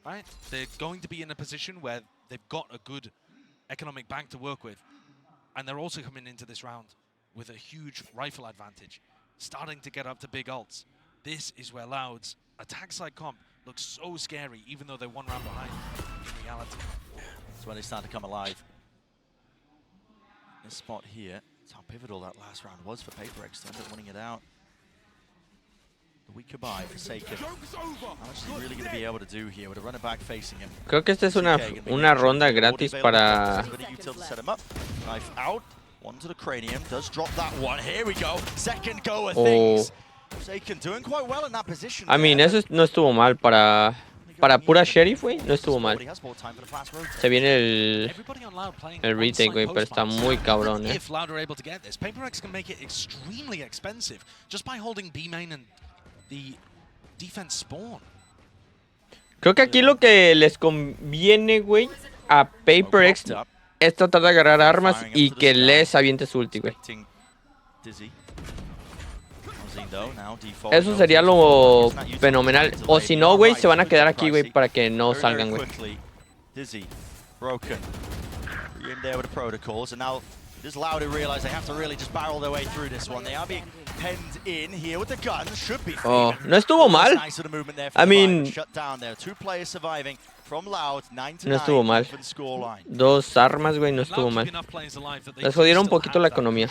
Speaker 3: right? They're going to be in a position where they've got a good economic bank to work with. And they're also coming into this round with a huge rifle advantage, starting to get up to big ults. This is where Loud's attack side comp looks so scary, even though they're one round behind in reality.
Speaker 2: That's when they start to come alive. This spot here, that's how pivotal that last round was for PRX to end up winning it out. The weak goodbye, Forsaken. How much is he really going to be able to do here with a runner back facing him?
Speaker 1: Creo que esta es una ronda gratis para...
Speaker 2: Set him up. Knife out. One to the cranium. Does drop that one. Here we go. Second go of things. Forsaken doing quite well in that position.
Speaker 1: I mean, eso no estuvo mal para pura Sheriff, güey. No estuvo mal. Se viene el retake, güey, pero está muy cabrón, eh.
Speaker 3: If Loud are able to get this, PRX can make it extremely expensive just by holding B main and the defense spawn.
Speaker 1: Creo que aquí lo que les conviene, güey, a PRX es tratar de agarrar armas y que les aviente su ulti, güey. Eso sería lo fenomenal. O si no, güey, se van a quedar aquí, güey, para que no salgan, güey.
Speaker 2: Dizzy, broken. In there with the protocols, and now just Loud to realize they have to really just barrel their way through this one. They are being penned in here with the guns. Should be.
Speaker 1: Oh, no estuvo mal.
Speaker 2: Nice sort of movement there
Speaker 1: I mean,
Speaker 2: shut down there. Two players surviving from Loud. 9 to
Speaker 1: no
Speaker 2: 9.
Speaker 1: estuvo mal. Dos armas, güey, no estuvo mal. Les jodieron un poquito la economía.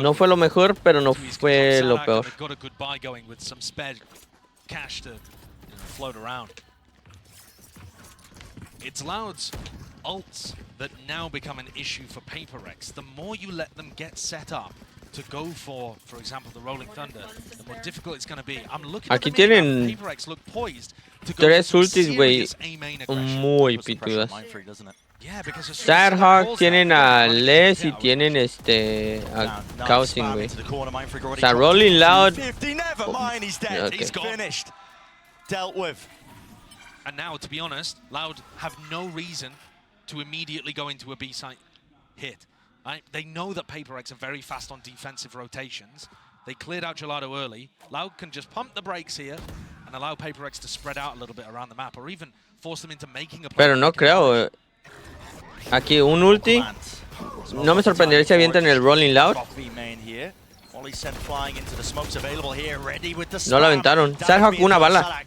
Speaker 1: No fue lo mejor, pero no fue lo peor.
Speaker 3: It's Loud's ults that now become an issue for PRX. The more you let them get set up to go for example, the Rolling Thunder, the more difficult it's going to be. I'm looking
Speaker 1: Aquí tienen tres ultis, güey, muy pitudas. Starhawk, tienen a Les y tienen a Causing, güey. O sea, Rolling Loud. Okay.
Speaker 2: Dealt with.
Speaker 3: And now, to be honest, Loud have no reason to immediately go into a B site hit. Right? They know that PRX are very fast on defensive rotations. They cleared out Gelato early. Loud can just pump the brakes here and allow PRX to spread out a little bit around the map, or even force them into making a play.
Speaker 1: Pero no creo. Aquí un ulti. No me sorprendería si avientan el Rolling Loud. No lo aventaron. Starhawk una bala.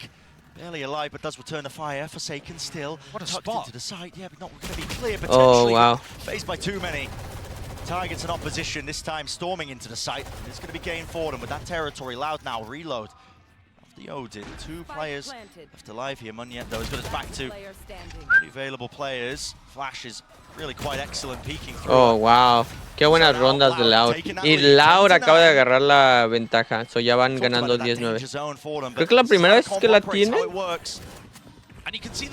Speaker 2: Barely alive, but does return the fire. Forsaken still.
Speaker 3: What a
Speaker 2: tucked
Speaker 3: spot.
Speaker 2: into the site. Yeah, but not going to be clear.
Speaker 1: Oh,
Speaker 2: Potentially
Speaker 1: wow.
Speaker 2: faced by too many targets in opposition. This time storming into the site. It's going to be gained for them with that territory. Loud now. Reload. Of the Odin. Two players left alive here. Munyet, though, has got us back to pretty available players. Flash is really quite excellent peeking through.
Speaker 1: Oh, wow. Qué buenas rondas de Loud. Y Loud acaba de agarrar la ventaja. So ya van ganando 10-9. Creo que la primera vez que la tienen.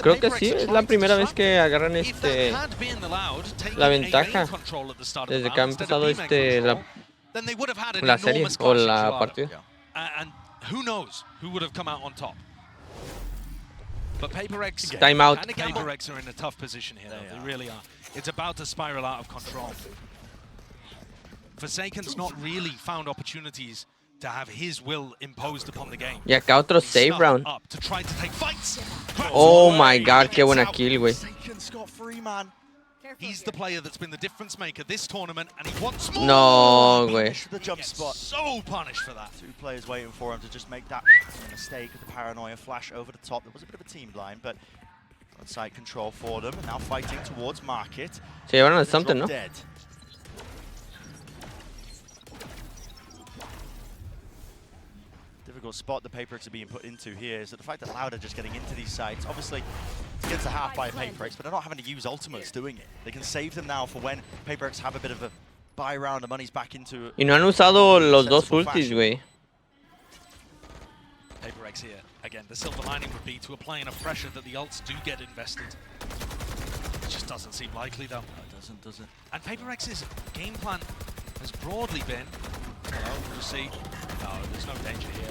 Speaker 1: Creo que sí, es la primera vez que agarran la ventaja. Desde que ha empezado la serie o la partida.
Speaker 3: Who knows who would have come out on top? But PRX,
Speaker 1: Time out.
Speaker 3: PRX are in a tough position here, though. They really are. It's about to spiral out of control. Forsaken's not really found opportunities to have his will imposed upon the game.
Speaker 1: Y acá otro save round.
Speaker 3: Up to try to take fights.
Speaker 1: Oh my god, qué buena kill, güey.
Speaker 3: He's the player that's been the difference maker this tournament, and he wants more.
Speaker 1: No, güey.
Speaker 2: Punished the jump
Speaker 3: Gets
Speaker 2: spot.
Speaker 3: so punished for that.
Speaker 2: 2 players waiting for him to just make that mistake with the paranoia flash over the top. There was a bit of a team blind, but on site control for them. And now fighting towards market.
Speaker 1: Se llevaron el
Speaker 2: Drop
Speaker 1: something, ¿no?
Speaker 2: dead. Difficult spot the PRX are being put into here is that the fact that Loud are just getting into these sites, obviously it gets a half by a PRX, but they're not having to use ultimates doing it. They can save them now for when PRX have a bit of a buy round, the money's back into.
Speaker 1: Y no han usado los dos ultis, güey.
Speaker 3: PRX here. Again, the silver lining would be to apply enough pressure that the ults do get invested. It just doesn't seem likely, though.
Speaker 2: No, it doesn't, does it?
Speaker 3: And PRX's game plan has broadly been... Hello, we'll see. No, there's no danger here.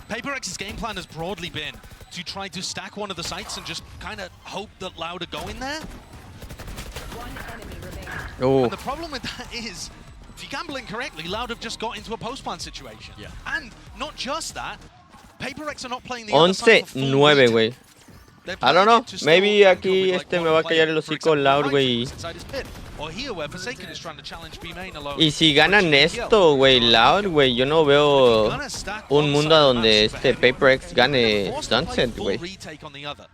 Speaker 3: PRX's game plan has broadly been to try to stack one of the sites and just kind of hope that Loud are going there.
Speaker 4: One enemy remaining.
Speaker 1: Oh,
Speaker 3: And the problem with that is, if you gamble incorrectly, Loud have just got into a post-plan situation.
Speaker 2: Yeah.
Speaker 3: And not just that, PRX are not playing the other side for full
Speaker 1: 11-9,
Speaker 3: retail.
Speaker 1: güey.
Speaker 3: They're
Speaker 1: I don't
Speaker 3: playing
Speaker 1: know.
Speaker 3: it to still
Speaker 1: Maybe
Speaker 3: anchor
Speaker 1: aquí
Speaker 3: with, like,
Speaker 1: me
Speaker 3: one
Speaker 1: va a
Speaker 3: player,
Speaker 1: callar el
Speaker 3: for
Speaker 1: hocico
Speaker 3: example,
Speaker 1: Loud,
Speaker 3: behind
Speaker 1: güey.
Speaker 3: inside his pit. Or here, where Forsaken is trying to challenge B main alone.
Speaker 1: Y si
Speaker 3: for a
Speaker 1: ganan
Speaker 3: cheap kill.
Speaker 1: esto, güey, Loud, güey, yo no veo
Speaker 3: Gonna stack
Speaker 1: un
Speaker 3: one
Speaker 1: mundo
Speaker 3: side of the
Speaker 1: donde
Speaker 3: match
Speaker 1: este
Speaker 3: for heavy.
Speaker 1: PRX gane
Speaker 3: Forced to play
Speaker 1: Sunset,
Speaker 3: full
Speaker 1: güey.
Speaker 3: retake on the other.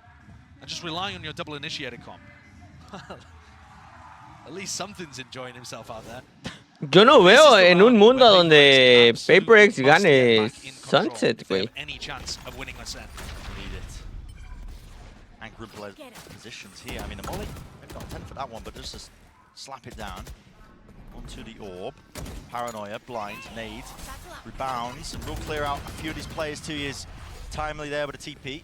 Speaker 3: And just rely on your double initiator comp. At least something's enjoying himself out there.
Speaker 1: Yo no
Speaker 3: This is
Speaker 1: veo
Speaker 3: the
Speaker 1: en
Speaker 3: round
Speaker 1: un mundo
Speaker 3: where
Speaker 1: donde
Speaker 3: absolutely
Speaker 1: PRX
Speaker 3: must get
Speaker 1: gane
Speaker 3: back in control
Speaker 1: Sunset,
Speaker 3: if they
Speaker 1: güey.
Speaker 3: have any chance of winning a set.
Speaker 2: Need it. And group positions here. I mean, the molly, maybe not 10 for that one, but just to slap it down. Onto the orb. Paranoia, blind, nade, rebounds, and will clear out a few of these players too. He is timely there with a TP.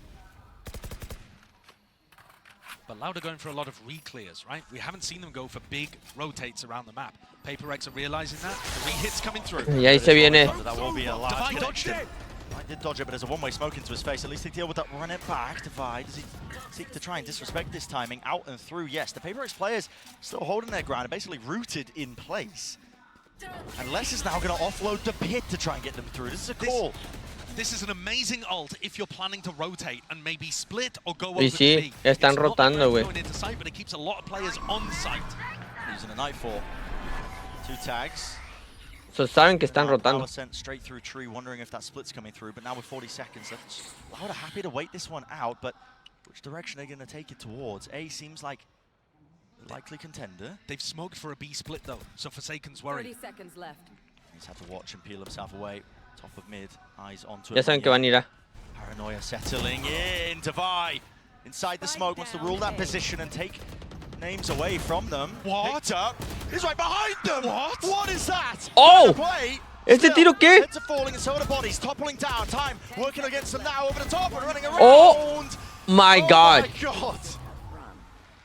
Speaker 3: But Loud are going for a lot of re-clears, right? We haven't seen them go for big rotates around the map. PRX are realizing that. The re-hits coming through.
Speaker 1: Y ahí se viene.
Speaker 2: That will be a large
Speaker 3: Divide dodged
Speaker 2: connection.
Speaker 3: it.
Speaker 2: I did dodge it, but there's a one-way smoke into his face. At least they deal with that. Run it back. Divide. Does he seek to try and disrespect this timing? Out and through. Yes, the PRX players still holding their ground and basically rooted in place. And Les is now going to offload the pit to try and get them through. This is a call.
Speaker 3: This is an amazing ult if you're planning to rotate and maybe split or go over
Speaker 1: Y
Speaker 3: to
Speaker 1: sí,
Speaker 3: B.
Speaker 1: están
Speaker 3: It's not
Speaker 1: rotando,
Speaker 3: the
Speaker 1: güey.
Speaker 3: going into sight, but it keeps a lot of players on site.
Speaker 2: Using a nightfall. 2 tags.
Speaker 1: So saben que están
Speaker 2: Now
Speaker 1: rotando.
Speaker 2: power sent straight through tree, wondering if that split's coming through. But now with 40 seconds left, Loud are happy to wait this one out. But which direction are they going to take it towards? A seems like the likely contender.
Speaker 3: They've smoked for a B split though, so Forsaken's
Speaker 4: 30
Speaker 3: worried.
Speaker 4: seconds left.
Speaker 2: He's had to watch and peel himself away. Top of mid, eyes onto
Speaker 1: Ya
Speaker 2: it.
Speaker 1: saben que van a ir a.
Speaker 2: Paranoia settling in. Divide inside the smoke, wants to rule that position and take names away from them.
Speaker 3: What?
Speaker 2: Picked up. He's right behind them.
Speaker 3: What?
Speaker 2: What is that?
Speaker 1: Oh!
Speaker 2: Play.
Speaker 1: ¿Este tiro qué?
Speaker 2: Heads are falling and so are the bodies. Toppling down. Time working against them now over the top and running around.
Speaker 1: Oh my God.
Speaker 2: My God.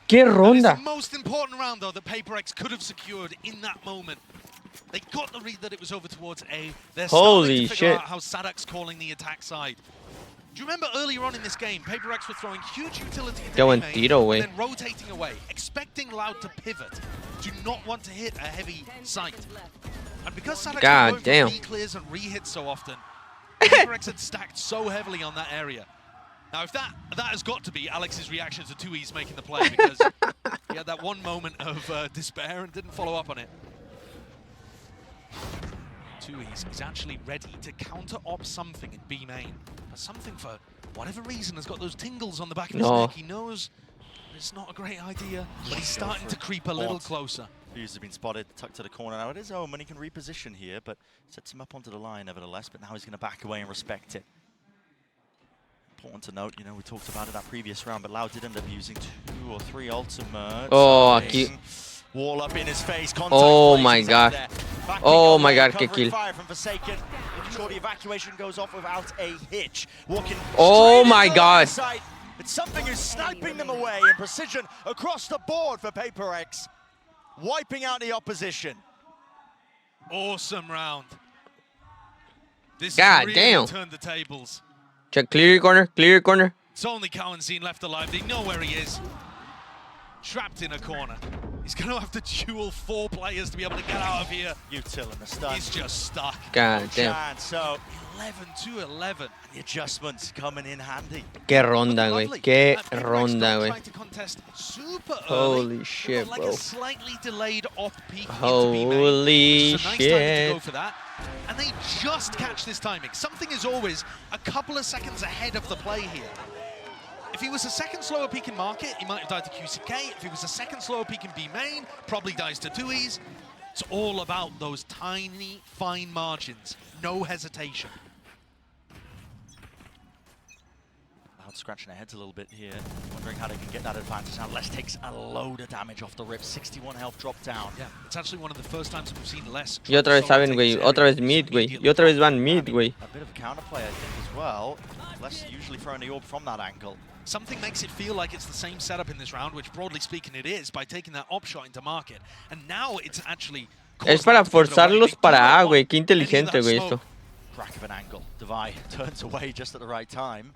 Speaker 1: ¡Qué
Speaker 3: That is
Speaker 1: ronda!
Speaker 3: the most important round though that PRX could have secured in that moment. They got the read that it was over towards A. They're
Speaker 1: Holy
Speaker 3: starting to figure
Speaker 1: shit.
Speaker 3: out how Sadak's calling the attack side. Do you remember earlier on in this game, PRX were throwing huge utility into
Speaker 1: Qué buen
Speaker 3: A-main
Speaker 1: tiro, güey.
Speaker 3: and then rotating away, expecting Loud to pivot. Do not want to hit a heavy
Speaker 4: 10
Speaker 3: site.
Speaker 4: seconds left.
Speaker 3: And because Sadak's
Speaker 1: God
Speaker 3: going
Speaker 1: damn.
Speaker 3: for re-clears and re-hits so often, PRX had stacked so heavily on that area. Now, if that has got to be Alex's reaction to 2E's making the play, because he had that one moment of despair and didn't follow up on it. 2E's is actually ready to counter-op something in B main. But something, for whatever reason, has got those tingles on the back of his
Speaker 1: No.
Speaker 3: neck. He knows it's not a great idea, but he's starting to creep a little closer.
Speaker 2: Fuse has been spotted, tucked to the corner now. It is home and he can reposition here, but sets him up onto the line nevertheless. But now he's going to back away and respect it. Important to note, you know, we talked about it that previous round, but Loud did end up using 2 or 3 ultimates.
Speaker 1: Oh, aquí.
Speaker 2: Wall up in his face. Contact
Speaker 1: Oh
Speaker 2: plays,
Speaker 1: my
Speaker 2: he's
Speaker 1: God.
Speaker 2: out there. Backing
Speaker 1: Oh
Speaker 2: up,
Speaker 1: my God,
Speaker 2: covering
Speaker 1: qué kill.
Speaker 2: fire from Forsaken. Making sure the evacuation goes off without a hitch. Walking
Speaker 1: Oh
Speaker 2: straight
Speaker 1: my
Speaker 2: into the
Speaker 1: God.
Speaker 2: site. It's something who's sniping them away in precision across the board for PRX. Wiping out the opposition.
Speaker 3: Awesome round. This
Speaker 1: God
Speaker 3: really
Speaker 1: damn.
Speaker 3: turned the tables.
Speaker 1: Check, clear your corner, clear your corner.
Speaker 3: It's only Cowan Zine left alive. They know where he is. Trapped in a corner. He's going to have to duel 4 players to be able to get out of here.
Speaker 2: Util and the stun.
Speaker 3: He's just stuck.
Speaker 1: God damn.
Speaker 2: Chance, so
Speaker 3: 11 to 11.
Speaker 2: the adjustments coming in handy.
Speaker 1: Qué ronda, güey. Qué
Speaker 3: PRX
Speaker 1: ronda, güey.
Speaker 3: trying to contest super
Speaker 1: Holy
Speaker 3: early,
Speaker 1: shit,
Speaker 3: like
Speaker 1: bro.
Speaker 3: a slightly delayed off peak.
Speaker 1: Holy
Speaker 3: It's a nice timing to
Speaker 1: shit.
Speaker 3: go for that. And they just catch this timing. Something is always a couple of seconds ahead of the play here. If he was a second slower peak in market, he might have died to QCK. If he was a second slower peak in B main, probably dies to Tui's. It's all about those tiny, fine margins. No hesitation.
Speaker 2: Loud scratching their heads a little bit here, wondering how they can get that advantage. Now Les takes a load of damage off the rip, 61 health drop down.
Speaker 3: Yeah, it's actually one of the first times that we've seen Les.
Speaker 1: Y otra vez saben, güey. Otra vez mid, güey. Y otra vez van mid, güey.
Speaker 2: A bit of a counterplay, I think, as well. Les usually throwing the orb from that angle.
Speaker 3: Something makes it feel like it's the same setup in this round, which broadly speaking it is, by taking that op shot into market. And now it's actually...
Speaker 1: Es para forzarlos para A, güey. Qué inteligente, güey, esto.
Speaker 2: Crack of an angle. Devi turns away just at the right time.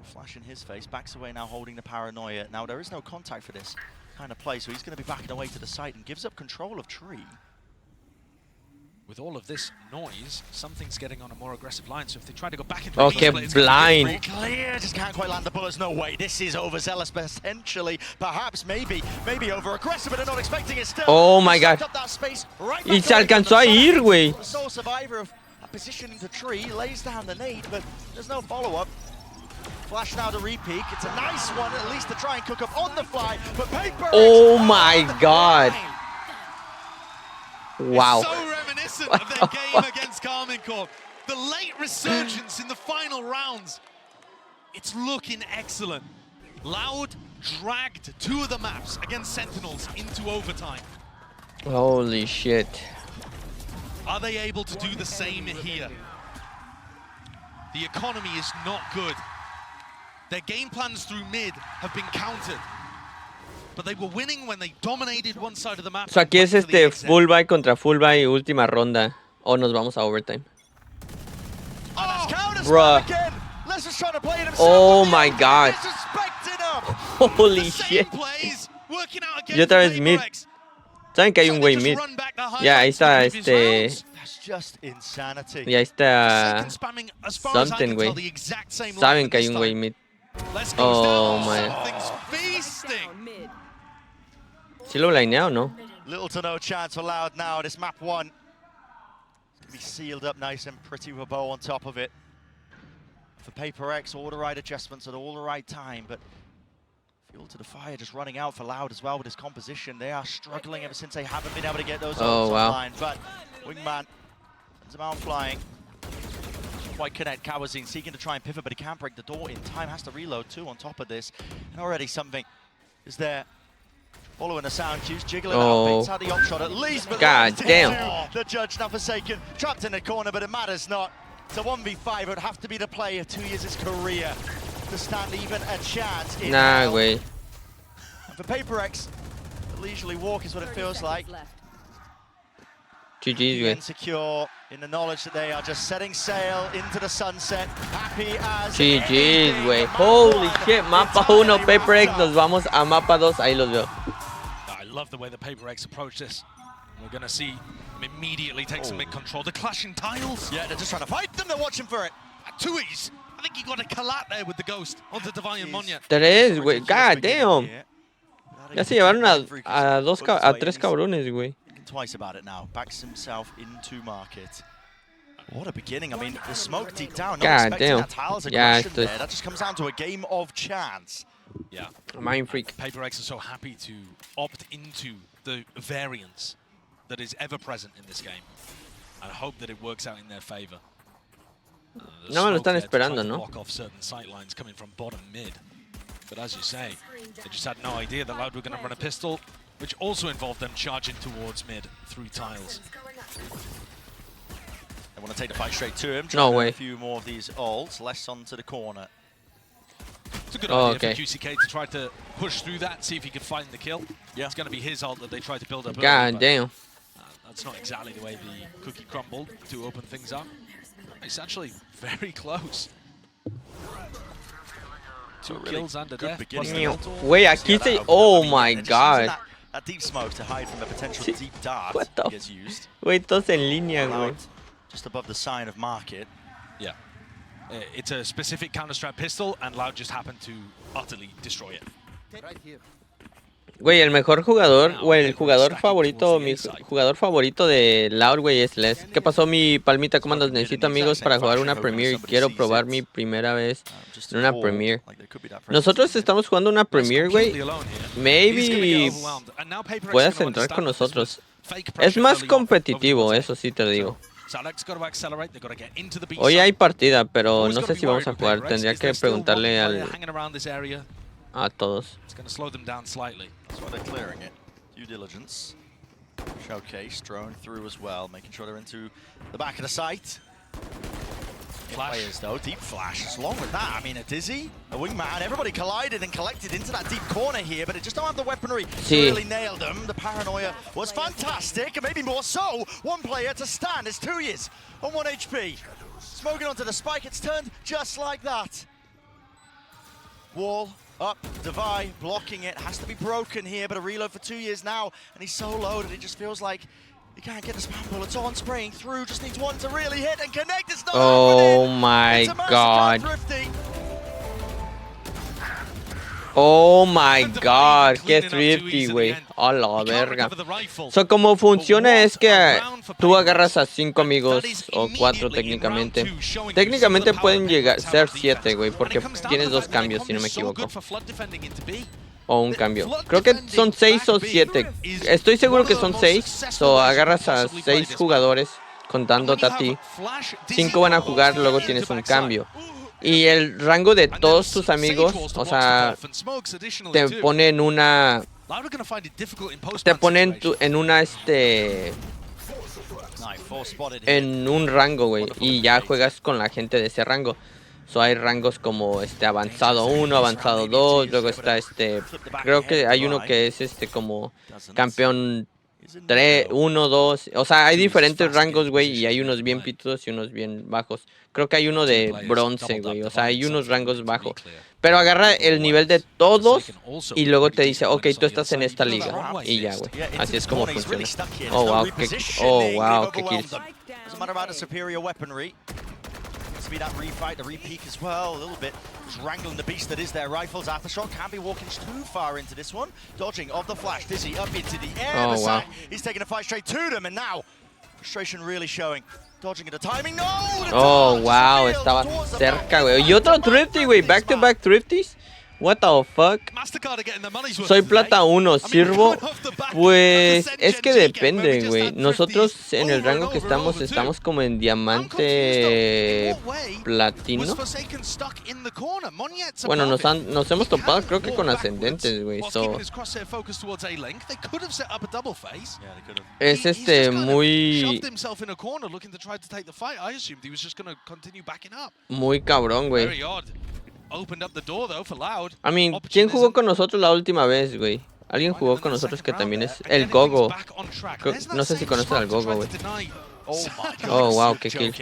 Speaker 2: Flash in his face, backs away now holding the paranoia. Now there is no contact for this kind of play, so he's going to be backing away to the site and gives up control of tree.
Speaker 3: With all of this noise, something's getting on a more aggressive line, so if they try to go back into
Speaker 1: Okay, blind.
Speaker 2: Pretty clear, just can't quite land the bullets. No way, this is overzealous potentially. Perhaps, maybe over aggressive, but they're not expecting it still.
Speaker 1: Oh my God.
Speaker 2: Sucked up that space right
Speaker 1: Y
Speaker 2: back
Speaker 1: se
Speaker 2: away from
Speaker 1: alcanzó a
Speaker 2: the
Speaker 1: ir,
Speaker 2: site.
Speaker 1: güey.
Speaker 2: The sole survivor of a position into tree, lays down the nade, but there's no follow-up. Flash now to repeat. It's a nice one, at least to try and cook up on the fly, but PRX.
Speaker 1: Oh my God.
Speaker 3: It's
Speaker 1: Wow.
Speaker 3: so reminiscent of their game against Carmine Corp. The late resurgence in the final rounds. It's looking excellent. Loud dragged 2 of the maps against Sentinels into overtime.
Speaker 1: Holy shit.
Speaker 3: Are they able to do the same here? The economy is not good. Their game plans through mid have been countered. But they were winning when they dominated one side of the map.
Speaker 1: So aquí es full buy contra full buy, última ronda. O nos vamos a overtime. Bruh.
Speaker 2: Les is trying to play it himself.
Speaker 1: Oh my God.
Speaker 2: Disrespecting him.
Speaker 1: Holy shit. Y otra vez mid. ¿Saben que hay un güey mid? Ya, ahí está
Speaker 2: That's just insanity.
Speaker 1: Y ahí está something, güey. Saben que hay un güey mid. Oh my.
Speaker 4: Mid.
Speaker 1: ¿Sí lo blineé o no?
Speaker 2: Little to no chance for Loud now. This map 1 it's gonna be sealed up nice and pretty with a bow on top of it. For PRX, all the right adjustments at all the right time, but fuel to the fire just running out for Loud as well with his composition. They are struggling ever since they haven't been able to get those ults online. But Wingman sends him out flying. Quite connect. Kawazine seeking to try and pivot, but he can't break the door in time. Has to reload too on top of this. And already something is there. Following the sound cues, jiggling out, baits out the op shot at least. But
Speaker 1: God damn.
Speaker 2: The judge now forsaken, trapped in the corner, but it matters not. It's a 1v5. It would have to be the play of 2 years his career to stand even a chance. In
Speaker 1: Nah,
Speaker 2: hell.
Speaker 1: güey.
Speaker 2: And for PRX, a leisurely walk is what it
Speaker 4: 30
Speaker 2: feels like.
Speaker 4: seconds left.
Speaker 1: GG's, güey.
Speaker 2: Insecure in the knowledge that they are just setting sail into the sunset, happy as
Speaker 1: GG's, güey. Holy shit. Mapa 1, PRX. Nos vamos a mapa 2. Ahí los veo.
Speaker 3: I love the way the PRX approach this. We're going to see him immediately take some mid control. The clashing tiles.
Speaker 2: Yeah, they're just trying to fight them. They're watching for it.
Speaker 3: Tui's. I think he got a collat there with the ghost onto Devi and Monya.
Speaker 1: 3, güey. God damn. Ya se llevaron a 3 cabrones, güey.
Speaker 2: Thinking twice about it now. Backs himself into market. What a beginning. I mean, the smoke deep down. Not
Speaker 1: God
Speaker 2: expecting
Speaker 1: damn.
Speaker 2: that tiles
Speaker 1: Yeah,
Speaker 2: aggression there. That just comes down to a game of chance.
Speaker 3: Yeah.
Speaker 1: Mind freak.
Speaker 3: PRX are so happy to opt into the variance that is ever present in this game. And I hope that it works out in their favor.
Speaker 1: No me lo están esperando, ¿no?
Speaker 3: Block off certain sight lines coming from bottom mid. But as you say, they just had no idea that Loud were going to run a pistol, which also involved them charging towards mid through tiles.
Speaker 2: They want to take the fight straight to him.
Speaker 1: No
Speaker 2: Trying
Speaker 1: way.
Speaker 2: A few more of these ults. Less onto the corner.
Speaker 3: It's a good
Speaker 1: Oh,
Speaker 3: idea
Speaker 1: okay.
Speaker 3: for QCK to try to push through that, see if he can find the kill.
Speaker 2: Yeah.
Speaker 3: It's going to be his ult that they try to build up.
Speaker 1: God
Speaker 3: early, but,
Speaker 1: damn.
Speaker 3: that's not exactly the way the cookie crumbled to open things up. It's actually very close. 2 kills and a
Speaker 2: good
Speaker 3: death.
Speaker 2: beginning.
Speaker 3: plus the ult.
Speaker 1: Güey, aquí se... Oh my God.
Speaker 2: That deep smoke to hide from a potential
Speaker 1: Sí.
Speaker 2: deep dart
Speaker 1: What the
Speaker 2: gets used.
Speaker 1: Güey, todos en línea, güey.
Speaker 2: Loud just above the sign of market.
Speaker 3: Yeah. It's a specific Counter-Strike pistol, and Loud just happened to utterly destroy it.
Speaker 1: Güey, el mejor jugador, güey, el jugador favorito, mi jugador favorito de Loud, güey, es Les. ¿Qué pasó, mi palmita? ¿Cómo andas? Necesito amigos para jugar una Premier y quiero probar mi primera vez en una Premier. Nosotros estamos jugando una Premier, güey. Maybe puedas entrar con nosotros. Es más competitivo, eso sí te digo. Hoy hay partida, pero no sé si vamos a jugar. Tendría que preguntarle a todos.
Speaker 2: That's why they're clearing it. Due diligence. Showcase, drone through as well, making sure they're into the back of the site. Players though, deep flash. As long with that, I mean, a Dizzy, a wingman, everybody collided and collected into that deep corner here, but it just don't have the weaponry to really nail them. The paranoia was fantastic, and maybe more so. One player to stand. It's 2 years on 1 HP. Smoking onto the spike, it's turned just like that. Wall up, Devi blocking it, has to be broken here, but a reload for 2 years now, and he's so loaded, it just feels like he can't get the spam bullets on, spraying through, just needs one to really hit and connect. It's not
Speaker 1: Oh my god. Oh my god, qué thrifty, güey. A la verga. So, como funciona es que tú agarras a 5 amigos o 4 técnicamente. Técnicamente pueden llegar ser 7, güey, porque tienes 2 cambios, si no me equivoco. O un cambio. Creo que son 6 o 7. Estoy seguro que son 6. So, agarras a 6 jugadores contándote a ti. 5 van a jugar, luego tienes un cambio. Y el rango de todos tus amigos, o sea, te pone en una... Te ponen en una, en un rango, güey. Y ya juegas con la gente de ese rango. So, hay rangos como avanzado 1, avanzado 2, luego está creo que hay uno que es como campeón 3, 1, 2, o sea, hay diferentes rangos, güey, y hay unos bien pitudos y unos bien bajos. Creo que hay uno de bronce, güey, o sea, hay unos rangos bajos. Pero agarra el nivel de todos y luego te dice, ok, tú estás en esta liga. Y ya, güey, así es como funciona. Oh, wow, qué kills.
Speaker 2: To be that refight, the repeak as well, a little bit just wrangling the beast that is their rifles. Aftershock can't be walking too far into this one. Dodging of the flash, Dizzy up into the air.
Speaker 1: Oh, wow.
Speaker 2: He's taking a fight straight to them, and now frustration really showing. Dodging at the timing, no!
Speaker 1: Oh, wow, estaba cerca, güey. Y otro thrifty, güey, back to back thrifties. What the fuck? Soy plata 1, ¿sirvo? Pues es que depende, güey. Nosotros en el rango que estamos como en diamante platino. Bueno, nos hemos topado creo que con ascendentes, güey. So, es muy... Muy cabrón, güey. I mean, ¿quién jugó con nosotros la última vez, güey? Alguien jugó con nosotros que también es el Gogo. No sé si conoces al Gogo, güey. Oh, wow, qué kill.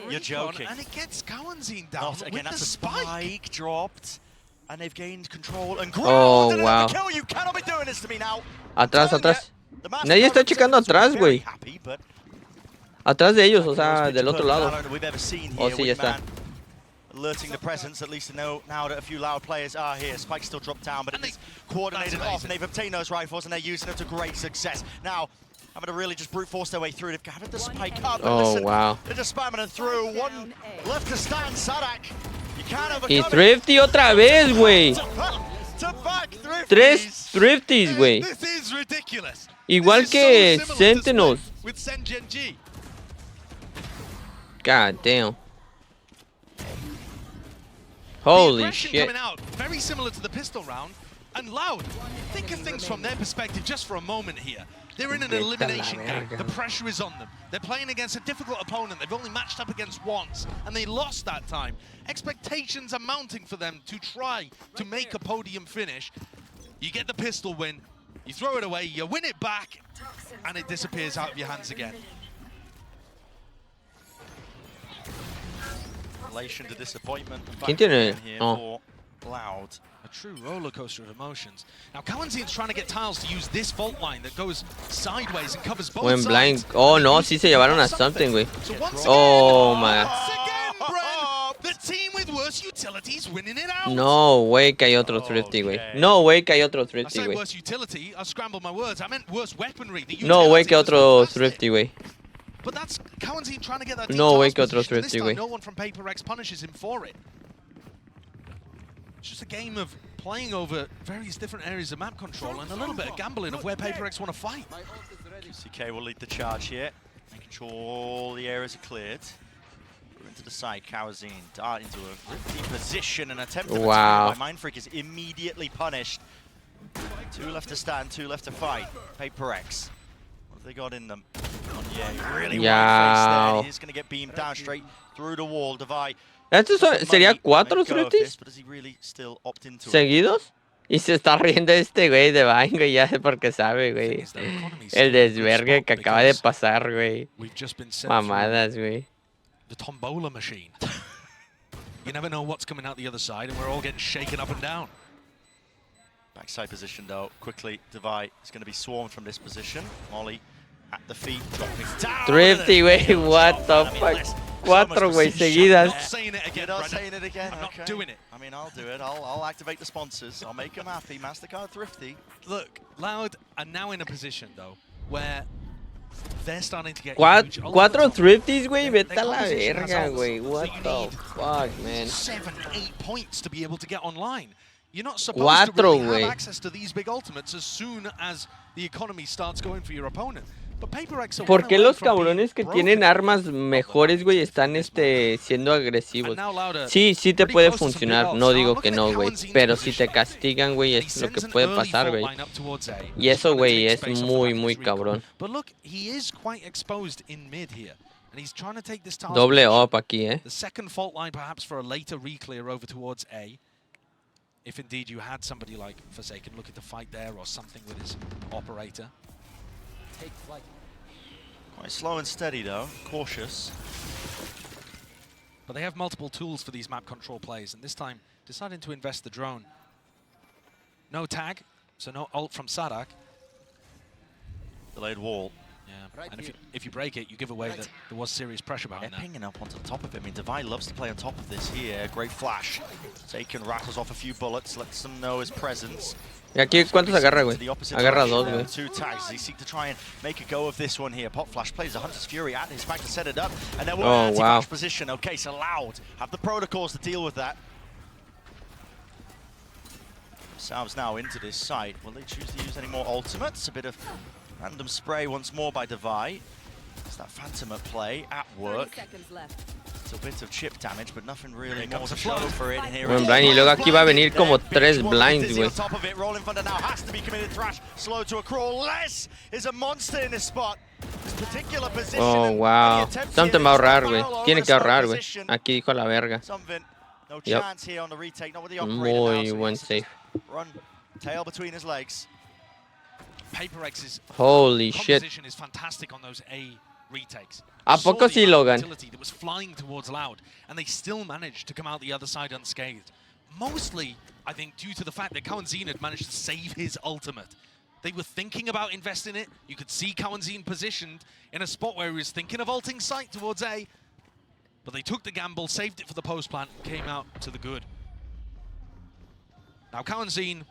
Speaker 2: You're joking. Not again, that's a spike dropped. And they've gained control and
Speaker 1: oh, wow.
Speaker 2: You cannot be doing this to me now.
Speaker 1: Atrás, atrás. Nadie está checando atrás, güey. Atrás de ellos, o sea, del otro lado. Oh, sí, ya está.
Speaker 2: Alerting the presence, at least to know now that a few Loud players are here. Spike still dropped down, but it's coordinated off, and they've obtained those rifles, and they're using them to great success. Now, having to really just brute force their way through. They've gathered the spike up, and listen,
Speaker 1: wow.
Speaker 2: They're just spamming them through. One left to stand, Sadak. You can't overcome
Speaker 1: Y Thrifty otra vez, güey. Tres Thrifties, güey. Igual que Sentinels. God damn. Holy shit.
Speaker 3: Coming out, very similar to the pistol round. And Loud, think of things from their perspective just for a moment here. They're in an elimination game. The pressure is on them. They're playing against a difficult opponent they've only matched up against once, and they lost that time. Expectations are mounting for them to try to make a podium finish. You get the pistol win, you throw it away, you win it back, and it disappears out of your hands again.
Speaker 2: Relation to disappointment.
Speaker 1: ¿Quién tiene?
Speaker 2: Oh. Loud.
Speaker 3: true roller coaster of emotions. Now, Kawanzin's trying to get Tiles to use this fault line that goes sideways and covers both
Speaker 1: Buen
Speaker 3: sides.
Speaker 1: blind. Oh,
Speaker 3: And
Speaker 1: no,
Speaker 3: uses
Speaker 1: sí se
Speaker 3: it to
Speaker 1: llevaron a
Speaker 3: cause
Speaker 1: something, güey.
Speaker 3: So once
Speaker 1: Oh,
Speaker 3: again,
Speaker 1: my.
Speaker 3: once again, Bren, the team with worse utilities winning it out.
Speaker 1: No way que hay otro thrifty, güey.
Speaker 2: Okay.
Speaker 1: No way que hay otro
Speaker 3: I
Speaker 1: thrifty,
Speaker 3: say
Speaker 1: güey.
Speaker 3: worse utility, I scrambled my words. I meant worse weaponry. The
Speaker 1: No way
Speaker 3: utility
Speaker 1: que
Speaker 3: was
Speaker 1: otro
Speaker 3: fantastic.
Speaker 1: thrifty, güey.
Speaker 3: But that's Kawanzin trying to get that deep
Speaker 1: No way
Speaker 3: Tiles
Speaker 1: que otro
Speaker 3: position, and this
Speaker 1: thrifty,
Speaker 3: time
Speaker 1: güey.
Speaker 3: no one from PRX punishes him for it. It's just a game of playing over various different areas of map control and a little bit of gambling of where PRX want to fight.
Speaker 2: CK will lead the charge here, making sure all the areas are cleared. We're into the side, Kawazin dart into a risky position and attempt to
Speaker 1: Wow.
Speaker 2: by Mindfreak is immediately punished. 2 left to stand, 2 left to fight. PRX. What have they got in them? Yeah, really wide face there. He's going to get beamed down straight through the wall. Devi.
Speaker 1: ¿Estos sería 4 thrifties
Speaker 2: But does he really still opt into it?
Speaker 1: seguidos? Y se está riendo este güey de Vine, güey, ya porque sabe, güey. El desvergue que acaba de pasar, güey.
Speaker 3: We've just been sent
Speaker 1: Mamadas, güey.
Speaker 3: the tombola machine. You never know what's coming out the other side, and we're all getting shaken up and down.
Speaker 2: Backside position though, quickly, Devi is going to be swarmed from this position. Molly at the feet, dropping down.
Speaker 1: Thrifty, güey, what the fuck. 4, güey, seguidas.
Speaker 3: Not saying it again,
Speaker 2: You're not
Speaker 3: Brendan.
Speaker 2: saying it again?
Speaker 3: I'm not
Speaker 2: Okay.
Speaker 3: doing it.
Speaker 2: I mean, I'll do it. I'll activate the sponsors. I'll make them happy. MasterCard Thrifty.
Speaker 3: Look, Loud are now in a position, though, where they're starting to get
Speaker 1: 4
Speaker 3: huge.
Speaker 1: thrifties, güey,
Speaker 3: Their
Speaker 1: vete a la
Speaker 3: composition has
Speaker 1: verga,
Speaker 3: ults,
Speaker 1: güey.
Speaker 3: so
Speaker 1: What
Speaker 3: you
Speaker 1: the
Speaker 3: need
Speaker 1: fuck, man.
Speaker 3: 7, 8 points to be able to get online. You're not supposed to
Speaker 1: 4,
Speaker 3: really
Speaker 1: güey.
Speaker 3: have access to these big ultimates as soon as the economy starts going for your opponent. But PRX are
Speaker 1: ¿Por
Speaker 3: one
Speaker 1: qué
Speaker 3: away
Speaker 1: los
Speaker 3: from being
Speaker 1: cabrones que
Speaker 3: broken.
Speaker 1: tienen armas mejores, güey, están siendo agresivos? Sí, sí te puede funcionar, no digo que no, güey, pero si te castigan, güey, es lo que puede pasar, güey. Y eso, güey, es muy, muy cabrón.
Speaker 3: But look, he is quite exposed in mid here. And he's trying to take this task
Speaker 1: Doble
Speaker 3: position.
Speaker 1: up aquí,
Speaker 3: The second fault line perhaps for a later reclear over towards A. If indeed you had somebody like Forsaken looking to fight there or something with his operator.
Speaker 2: Quite slow and steady though, cautious.
Speaker 3: But they have multiple tools for these map control plays, and this time deciding to invest the drone. No tag, so no ult from Sadak.
Speaker 2: Delayed wall.
Speaker 3: Yeah, and if you break it, you give away that there was serious pressure
Speaker 2: They're
Speaker 3: behind that.
Speaker 2: pinging up onto the top of it. I mean, Devi loves to play on top of this here. Great flash. Taken, rattles off a few bullets, lets them know his presence.
Speaker 1: ¿Y aquí cuántos agarra, güey? Agarra 2, güey.
Speaker 2: 2 tags. They seek to try and make a go of this one here. Pop Flash plays the Hunter's Fury at his back to set it up. And then we're
Speaker 1: Oh,
Speaker 2: in
Speaker 1: wow.
Speaker 2: anti-flash position. Okay, so Loud have the protocols to deal with that. Themselves now into this site. Will they choose to use any more ultimates? A bit of random spray once more by Devi. It's that Phantom at play, at
Speaker 4: 30
Speaker 2: work.
Speaker 4: seconds left.
Speaker 2: It's a bit of chip damage, but nothing really more
Speaker 3: comes
Speaker 2: to
Speaker 3: the
Speaker 2: show
Speaker 3: flood.
Speaker 2: for it. And here
Speaker 1: Buen
Speaker 2: it is.
Speaker 1: blind, y luego aquí va a venir como
Speaker 2: There,
Speaker 1: 3
Speaker 2: Bitch,
Speaker 1: blinds,
Speaker 2: Dizzy
Speaker 1: güey.
Speaker 2: on top of it, rolling thunder now has to be committed. Thrash slow to a crawl. Les is a monster in this spot. This particular position.
Speaker 1: Oh,
Speaker 2: and
Speaker 1: wow.
Speaker 2: the attempt
Speaker 1: Something
Speaker 2: here
Speaker 1: va a
Speaker 2: is to
Speaker 1: ahorrar,
Speaker 2: barrel
Speaker 1: güey.
Speaker 2: over
Speaker 1: Tiene
Speaker 2: a
Speaker 1: que
Speaker 2: slow
Speaker 1: ahorrar, güey.
Speaker 2: position.
Speaker 1: Aquí dijo la verga.
Speaker 2: Something, no
Speaker 1: Yep.
Speaker 2: chance here on the retake, not with the operator
Speaker 1: Muy
Speaker 2: now, so he
Speaker 1: buen
Speaker 2: has to
Speaker 1: save.
Speaker 2: just run tail between his legs.
Speaker 3: PRX's
Speaker 1: Holy shit.
Speaker 3: composition is fantastic on those A retakes.
Speaker 1: ¿A
Speaker 3: Saw
Speaker 1: poco
Speaker 3: the
Speaker 1: sí,
Speaker 3: amount of
Speaker 1: Logan?
Speaker 3: utility that was flying towards Loud, and they still managed to come out the other side unscathed. Mostly, I think, due to the fact that Kawanzin had managed to save his ultimate. They were thinking about investing it. You could see Kawanzin positioned in a spot where he was thinking of ulting sight towards A. But they took the gamble, saved it for the post plant, and came out to the good. Now Kawanzin...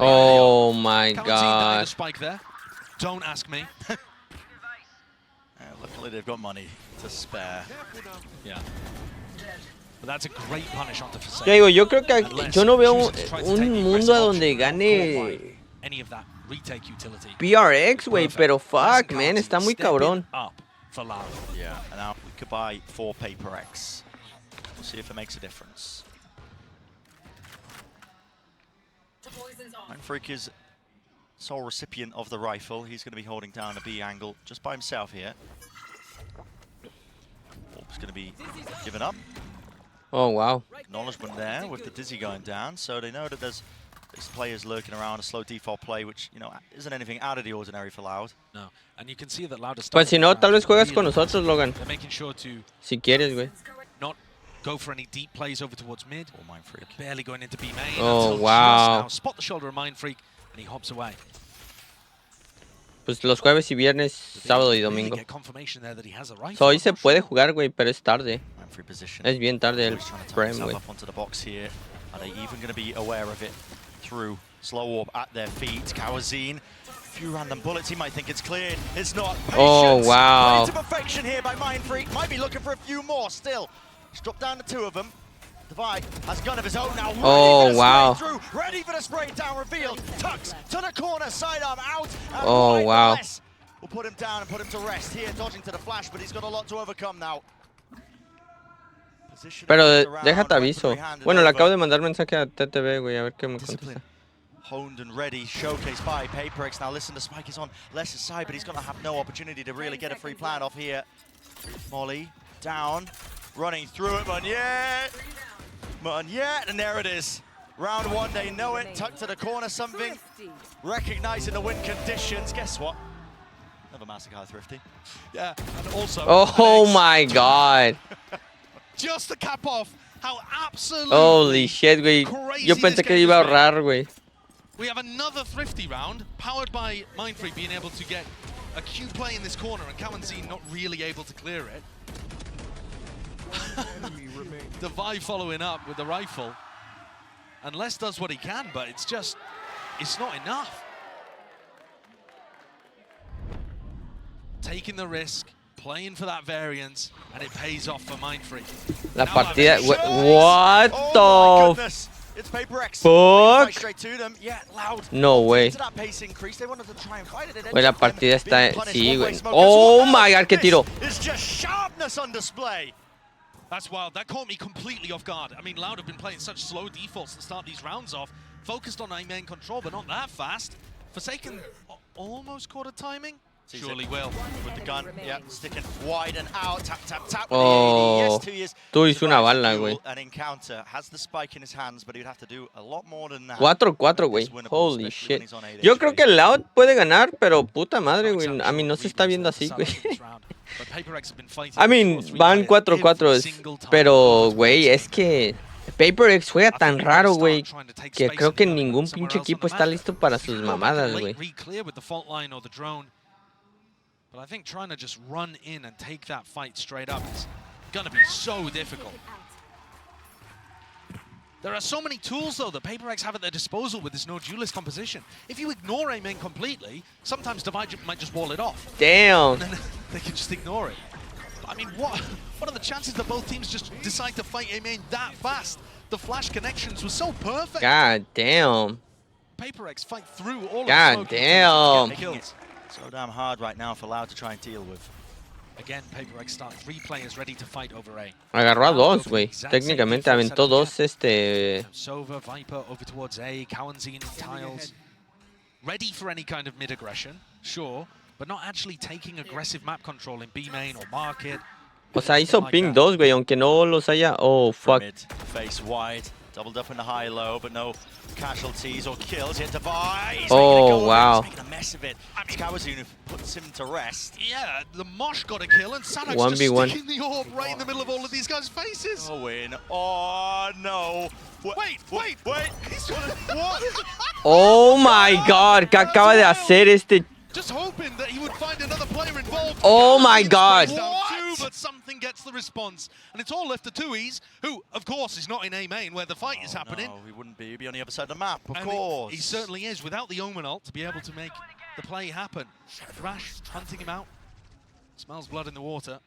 Speaker 1: Oh my
Speaker 3: Kawanzin died a
Speaker 1: god.
Speaker 3: spike there. Don't ask me.
Speaker 2: Luckily, they've got money to spare.
Speaker 3: Yeah. But that's a great punish onto Forsaken.
Speaker 1: Ya digo, yo creo que
Speaker 3: Unless
Speaker 1: yo no veo
Speaker 3: chooses to try to take the
Speaker 1: un mundo
Speaker 3: aggressive
Speaker 1: donde
Speaker 3: option,
Speaker 1: gane
Speaker 3: any of that retake utility.
Speaker 1: PRX, güey,
Speaker 3: Perfect.
Speaker 1: pero fuck,
Speaker 3: Listen,
Speaker 1: man,
Speaker 3: Kawanzin
Speaker 1: está muy
Speaker 3: stepping
Speaker 1: cabrón.
Speaker 3: up for Loud.
Speaker 2: Yeah, and now we could buy 4 PRX. We'll see if it makes a difference. Mindfreak is sole recipient of the rifle. He's going to be holding down a B angle just by himself here. Orb's going to be given up.
Speaker 1: Oh, wow.
Speaker 2: Acknowledgement there with the Dizzy going down, so they know that there's players lurking around, a slow default play, which, you know, isn't anything out of the ordinary for Loud.
Speaker 3: No. And you can see that Loud is
Speaker 1: Pues si no, tal vez juegas con
Speaker 3: really-
Speaker 1: nosotros, Logan.
Speaker 3: They're making sure to
Speaker 1: Si quieres, güey.
Speaker 3: not go for any deep plays over towards mid.
Speaker 2: Or Mindfreak.
Speaker 3: Barely going into B main.
Speaker 1: Oh,
Speaker 3: until
Speaker 1: wow.
Speaker 3: just now. Spot the shoulder of Mindfreak, and he hops away.
Speaker 1: Pues los jueves y viernes, sábado y
Speaker 3: Really
Speaker 1: domingo.
Speaker 3: get confirmation there that he has a rifle.
Speaker 1: So, hoy
Speaker 3: I'm
Speaker 1: se
Speaker 3: not
Speaker 1: puede
Speaker 3: sure.
Speaker 1: jugar, güey, pero es tarde.
Speaker 2: Mindfreak position.
Speaker 1: Es bien tarde el
Speaker 2: He's trying to tie
Speaker 1: prem,
Speaker 2: himself
Speaker 1: güey.
Speaker 2: up onto the box here. Are they even going to be aware of it through slow warp at their feet? Kawazine, a few random bullets. He might think it's cleared. It's not. Patience.
Speaker 1: Oh, wow.
Speaker 2: Played to perfection here by Mindfreak. Might be looking for a few more still. He's dropped down to 2 of them. Divide has gun of his own now.
Speaker 1: Oh, wow.
Speaker 2: Through, ready for the spray down revealed. Tucks to the corner, sidearm out. And
Speaker 1: Oh, wow.
Speaker 2: We'll put him down and put him to rest here, dodging to the flash, but he's got a lot to overcome now.
Speaker 1: Pero déjate aviso. Bueno, le acabo de mandar mensaje a TTV, güey, a ver qué me contesta.
Speaker 2: Honed and ready, showcased by PRX. Now listen, the spike is on Less's side, but he's going to have no opportunity to really get a free plan off here. Molly down, running through it, but yet, and there it is. Round 1, they know it. Tucked to the corner, something. Recognizing the win conditions. Guess what? Another Massacre Thrifty.
Speaker 3: Yeah, and also.
Speaker 1: Oh my god.
Speaker 3: Just to cap off how absolutely.
Speaker 1: Holy shit, güey. Yo pensé que iba a ahorrar, güey.
Speaker 3: We have another Thrifty round, powered by Mindfreak being able to get a Q play in this corner and Kawazine not really able to clear it. Divide following up with the rifle. And Les does what he can, but it's not enough. Taking the risk, playing for that variance, and it pays off for Mindfreak.
Speaker 1: La partida. What
Speaker 2: Oh
Speaker 1: the
Speaker 2: it's PRX.
Speaker 1: fuck?
Speaker 2: Straight to them. Yeah, loud.
Speaker 1: No way.
Speaker 2: To that pace increase, they wanted to try and fight it.
Speaker 1: Güey, la partida está. Sí, güey. Oh my god, qué tiro.
Speaker 2: It's just sharpness on display.
Speaker 3: That's wild. That caught me completely off guard. I mean, Loud have been playing such slow defaults to start these rounds off. Focused on main control, but not that fast. Forsaken almost caught a timing. Surely will.
Speaker 2: With the gun, yeah, sticking wide and out. Tap, tap, tap.
Speaker 1: Oh, tú hizo una bala, güey.
Speaker 2: An encounter has the spike in his hands, but he'd have to do a lot more than that.
Speaker 1: 4-4, güey. Holy shit. Yo creo que Loud puede ganar, pero puta madre, güey. A mí no se está viendo así, güey. I mean, van 4-4, pero, güey, es que PRX juega tan raro, güey, que creo que ningún pinche equipo está listo para sus mamadas, güey.
Speaker 3: But I think trying to just run in and take that fight straight up is going to be so difficult. There are so many tools, though, that PRX have at their disposal with this no duelist composition. If you ignore A main completely, sometimes Divide might just wall it off.
Speaker 1: Damn.
Speaker 3: And then they can just ignore it. I mean, what are the chances that both teams just decide to fight A main that fast? The flash connections were so perfect.
Speaker 1: God damn.
Speaker 3: PRX fight through all
Speaker 1: God
Speaker 3: of the
Speaker 1: damn.
Speaker 2: Kills. So damn hard right now for Loud to try and deal with.
Speaker 3: Again, PRX start 3 players ready to fight over A.
Speaker 1: Agarró a 2, güey. Técnicamente aventó 2,
Speaker 3: Sova, Viper over towards A, Kawazine in tiles. Ready for any kind of mid aggression, sure, but not actually taking aggressive map control in B main or market.
Speaker 1: O sea, hizo ping 2, güey, aunque no los haya. Oh, fuck.
Speaker 2: Mid, face wide, doubled up in the high-low, but no casualties or kills. Yet Divide.
Speaker 1: Oh, wow.
Speaker 2: He's making a mess of it. It's Kawazine who puts him to rest.
Speaker 3: Yeah, the Mosh got a kill, and Sanok's
Speaker 1: 1v1.
Speaker 3: just sticking the orb right in the middle of all of these guys' faces.
Speaker 2: Oh, win. Oh, no.
Speaker 3: Wait.
Speaker 2: He's what?
Speaker 1: Oh my god, ¿qué acaba de hacer este?
Speaker 3: Just hoping that he would find another player involved.
Speaker 1: Oh my god.
Speaker 3: But something gets the response, and it's all left to Tui's, who, of course, is not in A main where the fight is happening.
Speaker 2: No, he wouldn't be. He'd be on the other side of the map, of
Speaker 3: And
Speaker 2: course.
Speaker 3: He certainly is, without the Omen ult to be able to make the play happen. Thrash hunting him out. Smells blood in the water,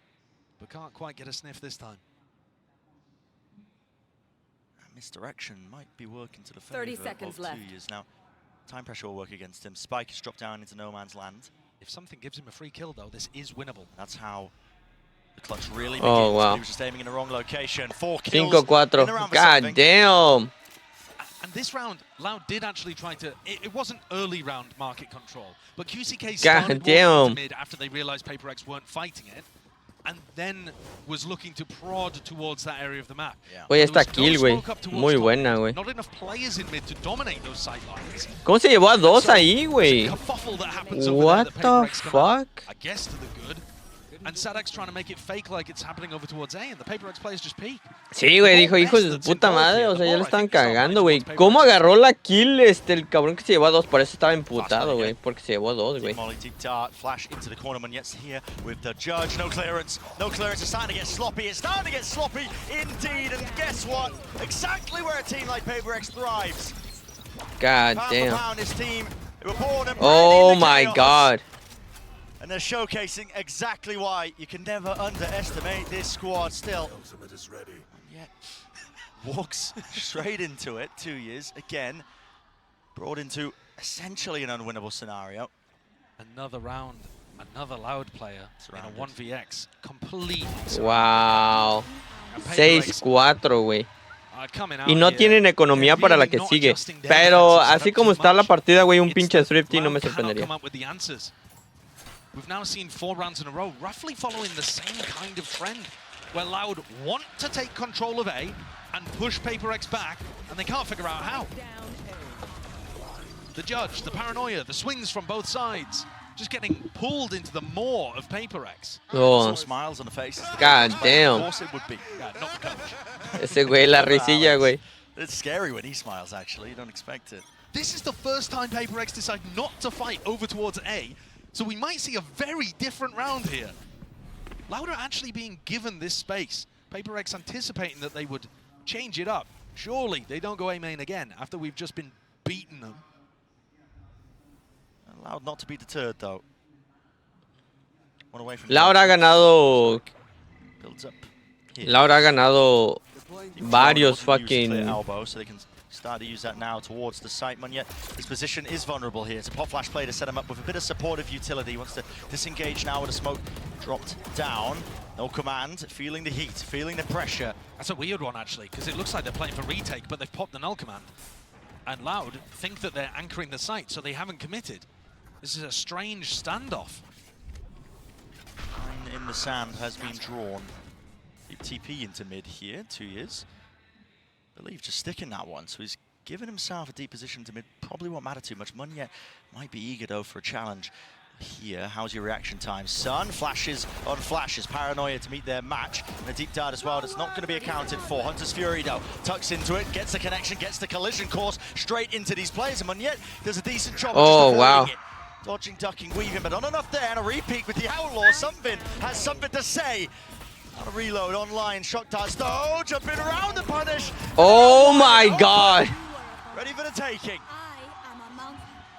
Speaker 3: but can't quite get a sniff this time.
Speaker 2: Misdirection might be working to the favor
Speaker 4: 30 seconds
Speaker 2: of
Speaker 4: left.
Speaker 2: Tui's. Now, time pressure will work against him. Spike has dropped down into no man's land.
Speaker 3: If something gives him a free kill, though, this is winnable.
Speaker 2: That's how the clutch really begins.
Speaker 1: Oh, wow.
Speaker 2: He was just aiming in the wrong location. 4 kills.
Speaker 1: 5-4.
Speaker 2: in the round for
Speaker 1: God
Speaker 2: something.
Speaker 1: damn.
Speaker 3: And this round, Loud did actually try to... It wasn't early round market control, but QCK
Speaker 1: God
Speaker 3: started
Speaker 1: damn.
Speaker 3: walking to mid after they realized PRX weren't fighting it, and then was looking to prod towards that area of the map.
Speaker 2: Yeah.
Speaker 1: Oye,
Speaker 3: There
Speaker 1: esta
Speaker 3: was no
Speaker 1: kill, güey.
Speaker 3: smoke up towards
Speaker 1: Muy
Speaker 3: top
Speaker 1: buena,
Speaker 3: mid,
Speaker 1: güey.
Speaker 3: Not enough players in mid to dominate those sight lines.
Speaker 1: ¿Cómo se llevó a 2 ahí, güey?
Speaker 3: Kerfuffle that happens over
Speaker 1: What
Speaker 3: there that
Speaker 1: the
Speaker 3: PRX come out,
Speaker 1: fuck?
Speaker 3: I guess to the good. And Sadak's trying to make it fake like it's happening over towards A, and the PRX players just peek.
Speaker 1: Sí, güey, dijo, hijo de su puta madre, o sea, ya le estaban cagando, güey. ¿Cómo agarró la kill el cabrón que se llevó a 2? Por eso estaba imputado, güey, porque se llevó a 2, güey.
Speaker 2: Molly deep dart, flash into the corner, Munyet's here with the judge. No clearance, it's starting to get sloppy. It's starting to get sloppy indeed, and guess what? Exactly where a team like PRX thrives.
Speaker 1: God damn.
Speaker 2: Pound his team. They were born and bred
Speaker 1: Oh
Speaker 2: in the
Speaker 1: my
Speaker 2: chaos.
Speaker 1: god.
Speaker 2: And they're showcasing exactly why you can never underestimate this squad still.
Speaker 5: Ultimate is ready.
Speaker 2: Yeah, walks straight into it. 2 years again, brought into essentially an unwinnable scenario.
Speaker 3: Another round, another Loud player
Speaker 2: Surrounded.
Speaker 3: in a 1vx. Complete.
Speaker 1: Wow. 6-4, güey.
Speaker 3: Coming out
Speaker 1: Y no
Speaker 3: here,
Speaker 1: tienen economía
Speaker 3: they're
Speaker 1: para la
Speaker 3: really
Speaker 1: que
Speaker 3: not
Speaker 1: sigue.
Speaker 3: adjusting their
Speaker 1: Pero
Speaker 3: defensive
Speaker 1: así
Speaker 3: setup
Speaker 1: como
Speaker 3: too
Speaker 1: está la
Speaker 3: much.
Speaker 1: partida, güey, un
Speaker 3: It's
Speaker 1: pinche
Speaker 3: that
Speaker 1: Thrifty no me
Speaker 3: Loud cannot
Speaker 1: sorprendería.
Speaker 3: come up with the answers. We've now seen 4 rounds in a row, roughly following the same kind of trend, where Loud want to take control of A and push PRX back, and they can't figure out how. The judge, the paranoia, the swings from both sides, just getting pulled into the maw of PRX.
Speaker 1: Oh,
Speaker 2: Some smiles on the faces.
Speaker 1: God
Speaker 2: Of
Speaker 1: damn.
Speaker 2: course it would be.
Speaker 3: Yeah, not the coach.
Speaker 1: Ese güey, la risilla, güey.
Speaker 2: It's scary when he smiles, actually. You don't expect it.
Speaker 3: This is the first time PRX decide not to fight over towards A, so we might see a very different round here. Loud are actually being given this space. PRX anticipating that they would change it up. Surely they don't go A main again after we've just been beating them.
Speaker 2: Allowed not to be deterred, though. One away from
Speaker 1: Laura ha ganado.
Speaker 2: builds up. Here.
Speaker 1: Laura ha ganado varios
Speaker 2: Use clear
Speaker 1: fucking.
Speaker 2: elbow, so they can start to use that now towards the site. Munyet, his position is vulnerable here. It's a pop flash play to set him up with a bit of supportive utility. He wants to disengage now with a smoke dropped down. No command, feeling the heat, feeling the pressure.
Speaker 3: That's a weird one actually, because it looks like they're playing for retake, but they've popped the null command. And Loud think that they're anchoring the site, so they haven't committed. This is a strange standoff.
Speaker 2: Line in the sand has been drawn. Deep TP into mid here, 2 years. I believe just sticking that one, so he's given himself a deep position to mid. Probably won't matter too much. Munyet might be eager though for a challenge here. How's your reaction time, son? Flashes on flashes. Paranoia to meet their match. And a deep dart as well. That's not going to be accounted for. Hunter's Fury though tucks into it, gets the connection, gets the collision course straight into these players. And Munyet does a decent job of just avoiding it. Dodging, ducking, weaving, but not enough there. And a repeat with the Outlaw. Something has something to say. On a reload online. Shock darts though. Jumping around the punish.
Speaker 1: Oh my god.
Speaker 2: Ready for the taking.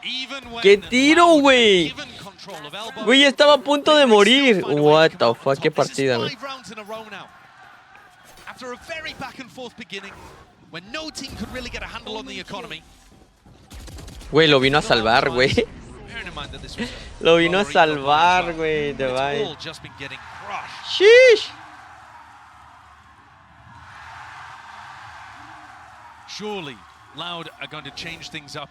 Speaker 3: Even when
Speaker 1: ¡Qué tiro,
Speaker 3: Loud
Speaker 1: güey!
Speaker 3: given control of elbow,
Speaker 1: Güey, estaba a punto de morir. What the fuck, qué partida, güey.
Speaker 3: This is 5 rounds in a row now. After a very back and forth beginning, when no team could really get a handle on the economy.
Speaker 1: Güey, lo vino a salvar, güey.
Speaker 3: Bearing in mind that this was a
Speaker 1: Lo vino a
Speaker 3: lower eco
Speaker 1: salvar,
Speaker 3: round,
Speaker 1: güey. De
Speaker 3: it's all
Speaker 1: bye.
Speaker 3: just been getting crushed.
Speaker 1: Sheesh.
Speaker 3: Surely, Loud are going to change things up.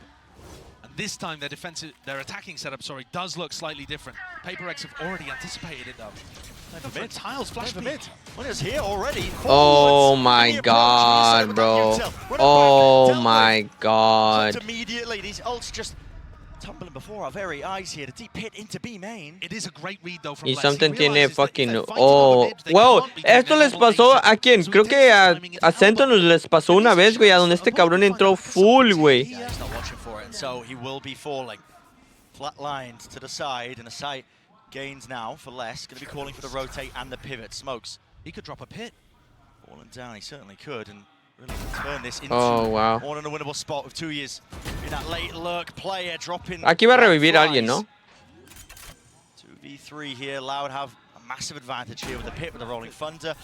Speaker 3: And this time their attacking setup, does look slightly different. PRX have already anticipated it though.
Speaker 2: For mid.
Speaker 3: Tiles, flash
Speaker 2: For
Speaker 3: peek.
Speaker 2: mid. Munyet's here already.
Speaker 1: Oh
Speaker 2: Forwards.
Speaker 1: my
Speaker 2: In the approach,
Speaker 1: god,
Speaker 2: Munyet
Speaker 1: bro.
Speaker 2: with that util. Run it
Speaker 1: Oh
Speaker 2: back.
Speaker 1: my
Speaker 2: Delphi
Speaker 1: god.
Speaker 2: hooked immediately. These ults just tumbling before our very eyes here. The deep hit into B main.
Speaker 3: It is a great read though from
Speaker 1: Y
Speaker 3: Lex. He
Speaker 1: something tiene
Speaker 3: realizes that if
Speaker 1: fucking.
Speaker 3: they're fighting
Speaker 1: Oh,
Speaker 3: over mid, they
Speaker 1: wow.
Speaker 3: can't be doing
Speaker 1: Esto
Speaker 3: their
Speaker 1: les
Speaker 3: normal
Speaker 1: pasó
Speaker 3: aces.
Speaker 1: a quién?
Speaker 3: So he
Speaker 1: Creo
Speaker 3: takes
Speaker 1: que
Speaker 3: his
Speaker 1: a
Speaker 3: timing, it's elbow.
Speaker 1: Sentinels les pasó una vez, güey, a donde este cabrón entró full, güey.
Speaker 2: Yeah, he's not watching for it, so he will be falling. Flatlined to the side, and a sight gains now for less. Going to be calling for the rotate and the pivot. Smokes
Speaker 3: He could drop a pit.
Speaker 2: falling down. He certainly could, and really turn this into
Speaker 1: Oh, wow.
Speaker 2: more than a winnable spot with 2 years. In that late lurk player dropping.
Speaker 1: Aquí va a
Speaker 2: like
Speaker 1: revivir a alguien,
Speaker 2: flies.
Speaker 1: ¿no?
Speaker 2: 2v3 here. Loud have a massive advantage here with the pit with the rolling thunder.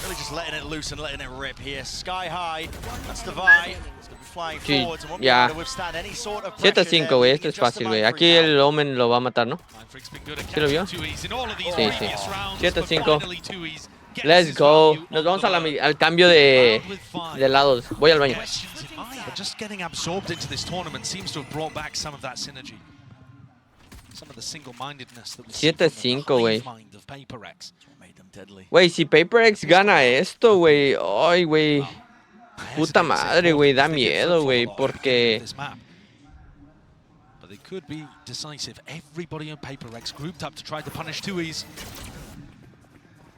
Speaker 2: Really just letting it loose and letting it rip here. Sky high. That's the Vi. It's going to be flying
Speaker 1: Sí,
Speaker 2: forwards and won't be
Speaker 1: ya.
Speaker 2: able to withstand any sort of pressure
Speaker 1: 7-5,
Speaker 2: there,
Speaker 1: güey.
Speaker 2: leaving
Speaker 1: Esto
Speaker 2: it
Speaker 1: es
Speaker 2: just
Speaker 1: fácil,
Speaker 2: to
Speaker 1: güey.
Speaker 2: Mind
Speaker 1: Aquí
Speaker 2: Freak now.
Speaker 1: el Omen lo va a matar, ¿no?
Speaker 3: Mindfreak's been good at
Speaker 1: ¿Sí lo vio?
Speaker 3: catching 2Es in all of these
Speaker 1: Sí, sí.
Speaker 3: previous rounds,
Speaker 1: 7-5.
Speaker 3: but finally 2Es gets
Speaker 1: Let's
Speaker 3: his
Speaker 1: go.
Speaker 3: value
Speaker 1: Nos
Speaker 3: on
Speaker 1: vamos
Speaker 3: the
Speaker 1: a la,
Speaker 3: board.
Speaker 1: al cambio de
Speaker 3: Loud with 5.
Speaker 1: lados. Voy al baño.
Speaker 3: Questions in mind, but just getting absorbed into this tournament seems to have brought back some of that synergy. Some of the single-mindedness that we see from the
Speaker 1: 7-5,
Speaker 3: hive
Speaker 1: güey.
Speaker 3: mind of PRX.
Speaker 2: What made them deadly.
Speaker 1: Güey, si PRX gana esto, güey. Ay, güey.
Speaker 3: Wow.
Speaker 1: Puta madre, güey. Da miedo, güey. Porque.
Speaker 3: This map. But they could be decisive. Everybody on PRX grouped up to try to punish 2Es.